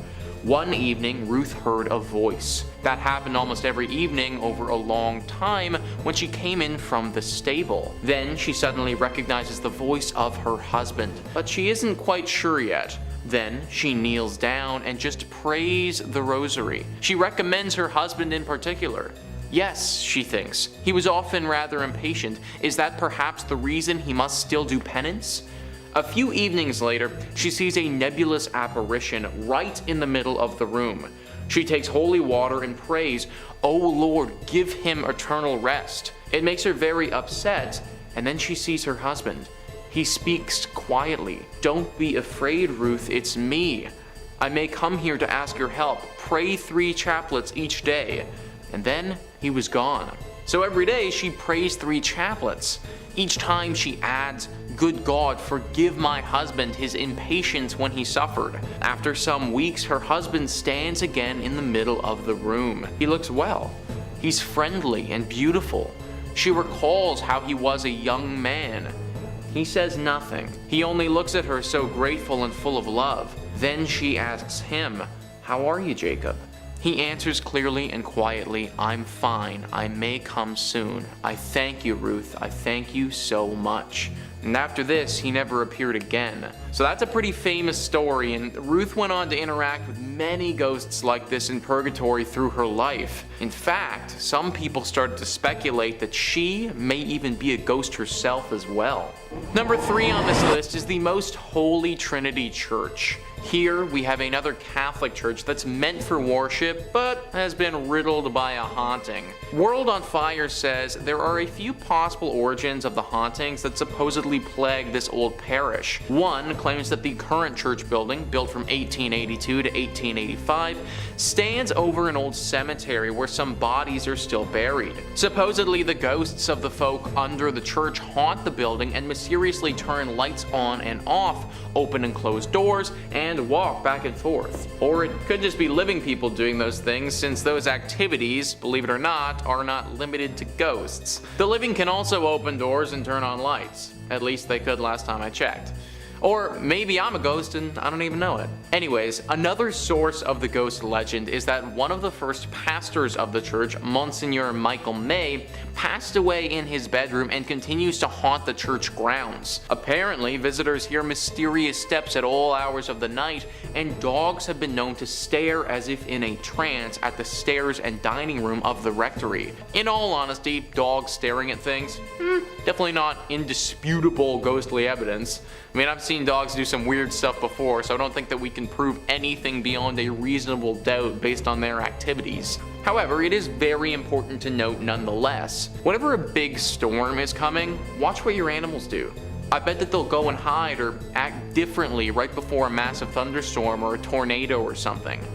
Speaker 2: One evening, Ruth heard a voice. That happened almost every evening over a long time when she came in from the stable. Then she suddenly recognizes the voice of her husband, but she isn't quite sure yet. Then she kneels down and just prays the rosary. She recommends her husband in particular. Yes, she thinks, he was often rather impatient. Is that perhaps the reason he must still do penance? A few evenings later, she sees a nebulous apparition right in the middle of the room. She takes holy water and prays, "O Lord, give him eternal rest." It makes her very upset, and then she sees her husband. He speaks quietly. "Don't be afraid, Ruth, it's me. I may come here to ask your help. Pray 3 chaplets each day." And then he was gone. So every day she prays 3 chaplets. Each time she adds, "Good God, forgive my husband his impatience when he suffered." After some weeks, her husband stands again in the middle of the room. He looks well. He's friendly and beautiful. She recalls how he was a young man. He says nothing. He only looks at her so grateful and full of love. Then she asks him, "How are you, Jacob?" He answers clearly and quietly, "I'm fine. I may come soon. I thank you, Ruth. I thank you so much." And after this, he never appeared again. So that's a pretty famous story, and Ruth went on to interact with many ghosts like this in purgatory through her life. In fact, some people started to speculate that she may even be a ghost herself as well. Number 3 on this list is the Most Holy Trinity Church. Here we have another Catholic church that's meant for worship, but has been riddled by a haunting. World on Fire says there are a few possible origins of the hauntings that supposedly plague this old parish. One claims that the current church building, built from 1882 to 1885, stands over an old cemetery where some bodies are still buried. Supposedly the ghosts of the folk under the church haunt the building and mysteriously turn lights on and off, open and close doors, and walk back and forth. Or it could just be living people doing those things, since those activities, believe it or not, are not limited to ghosts. The living can also open doors and turn on lights. At least they could last time I checked. Or maybe I'm a ghost and I don't even know it. Anyways, another source of the ghost legend is that one of the first pastors of the church, Monsignor Michael May, passed away in his bedroom and continues to haunt the church grounds. Apparently, visitors hear mysterious steps at all hours of the night, and dogs have been known to stare as if in a trance at the stairs and dining room of the rectory. In all honesty, dogs staring at things, definitely not indisputable ghostly evidence. I mean, I've seen dogs do some weird stuff before, so I don't think that we can prove anything beyond a reasonable doubt based on their activities. However, it is very important to note nonetheless, whenever a big storm is coming, watch what your animals do. I bet that they'll go and hide or act differently right before a massive thunderstorm or a tornado or something.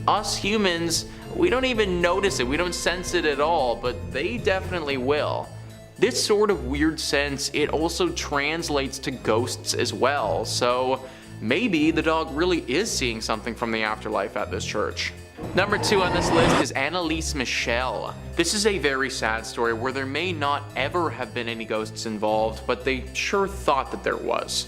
Speaker 2: Us humans, we don't even notice it, we don't sense it at all, but they definitely will. This sort of weird sense, it also translates to ghosts as well, so maybe the dog really is seeing something from the afterlife at this church. Number 2 on this list is Annalise Michel. This is a very sad story where there may not ever have been any ghosts involved, but they sure thought that there was.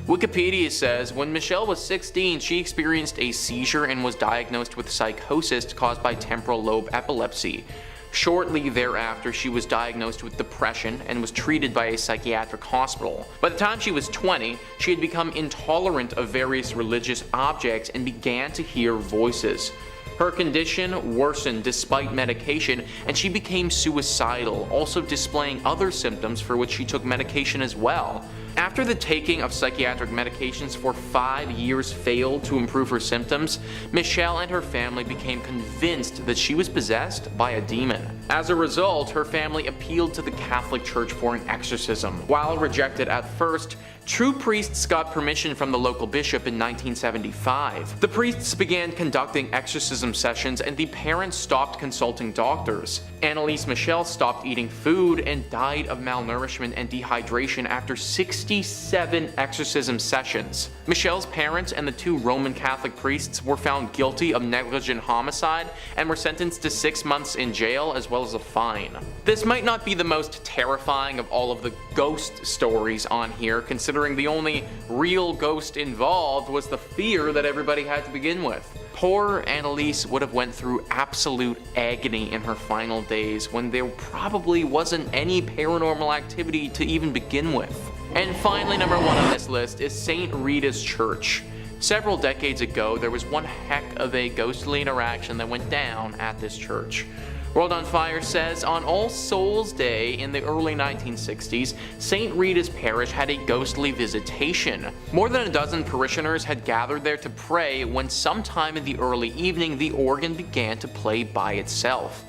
Speaker 2: Wikipedia says when Michelle was 16, she experienced a seizure and was diagnosed with psychosis caused by temporal lobe epilepsy. Shortly thereafter, she was diagnosed with depression and was treated by a psychiatric hospital. By the time she was 20, she had become intolerant of various religious objects and began to hear voices. Her condition worsened despite medication, and she became suicidal, also displaying other symptoms for which she took medication as well. After the taking of psychiatric medications for 5 years failed to improve her symptoms, Michelle and her family became convinced that she was possessed by a demon. As a result, her family appealed to the Catholic Church for an exorcism. While rejected at first, true priests got permission from the local bishop in 1975. The priests began conducting exorcism sessions, and the parents stopped consulting doctors. Anneliese Michel stopped eating food and died of malnourishment and dehydration after 67 exorcism sessions. Michel's parents and the 2 Roman Catholic priests were found guilty of negligent homicide and were sentenced to 6 months in jail as well as a fine. This might not be the most terrifying of all of the ghost stories on here, considering the only real ghost involved was the fear that everybody had to begin with. Poor Anneliese would have went through absolute agony in her final days when there probably wasn't any paranormal activity to even begin with. And finally, number 1 on this list is St. Rita's Church. Several decades ago, there was one heck of a ghostly interaction that went down at this church. World on Fire says, on All Souls Day in the early 1960s, St. Rita's Parish had a ghostly visitation. More than a dozen parishioners had gathered there to pray when sometime in the early evening the organ began to play by itself.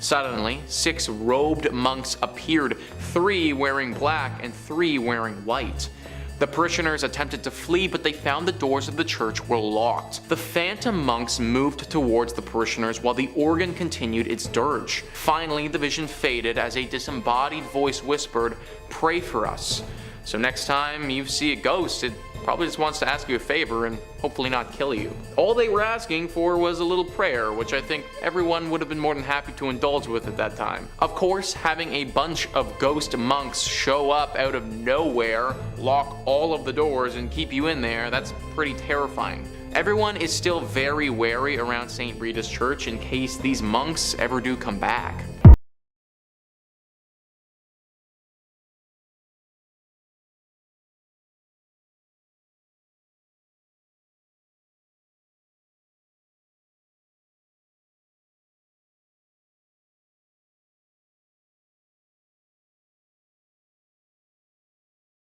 Speaker 2: Suddenly, 6 robed monks appeared, 3 wearing black and 3 wearing white. The parishioners attempted to flee, but they found the doors of the church were locked. The phantom monks moved towards the parishioners while the organ continued its dirge. Finally, the vision faded as a disembodied voice whispered, "Pray for us." So next time you see a ghost, it probably just wants to ask you a favor and hopefully not kill you. All they were asking for was a little prayer, which I think everyone would have been more than happy to indulge with at that time. Of course, having a bunch of ghost monks show up out of nowhere, lock all of the doors and keep you in there, that's pretty terrifying. Everyone is still very wary around St. Rita's Church in case these monks ever do come back.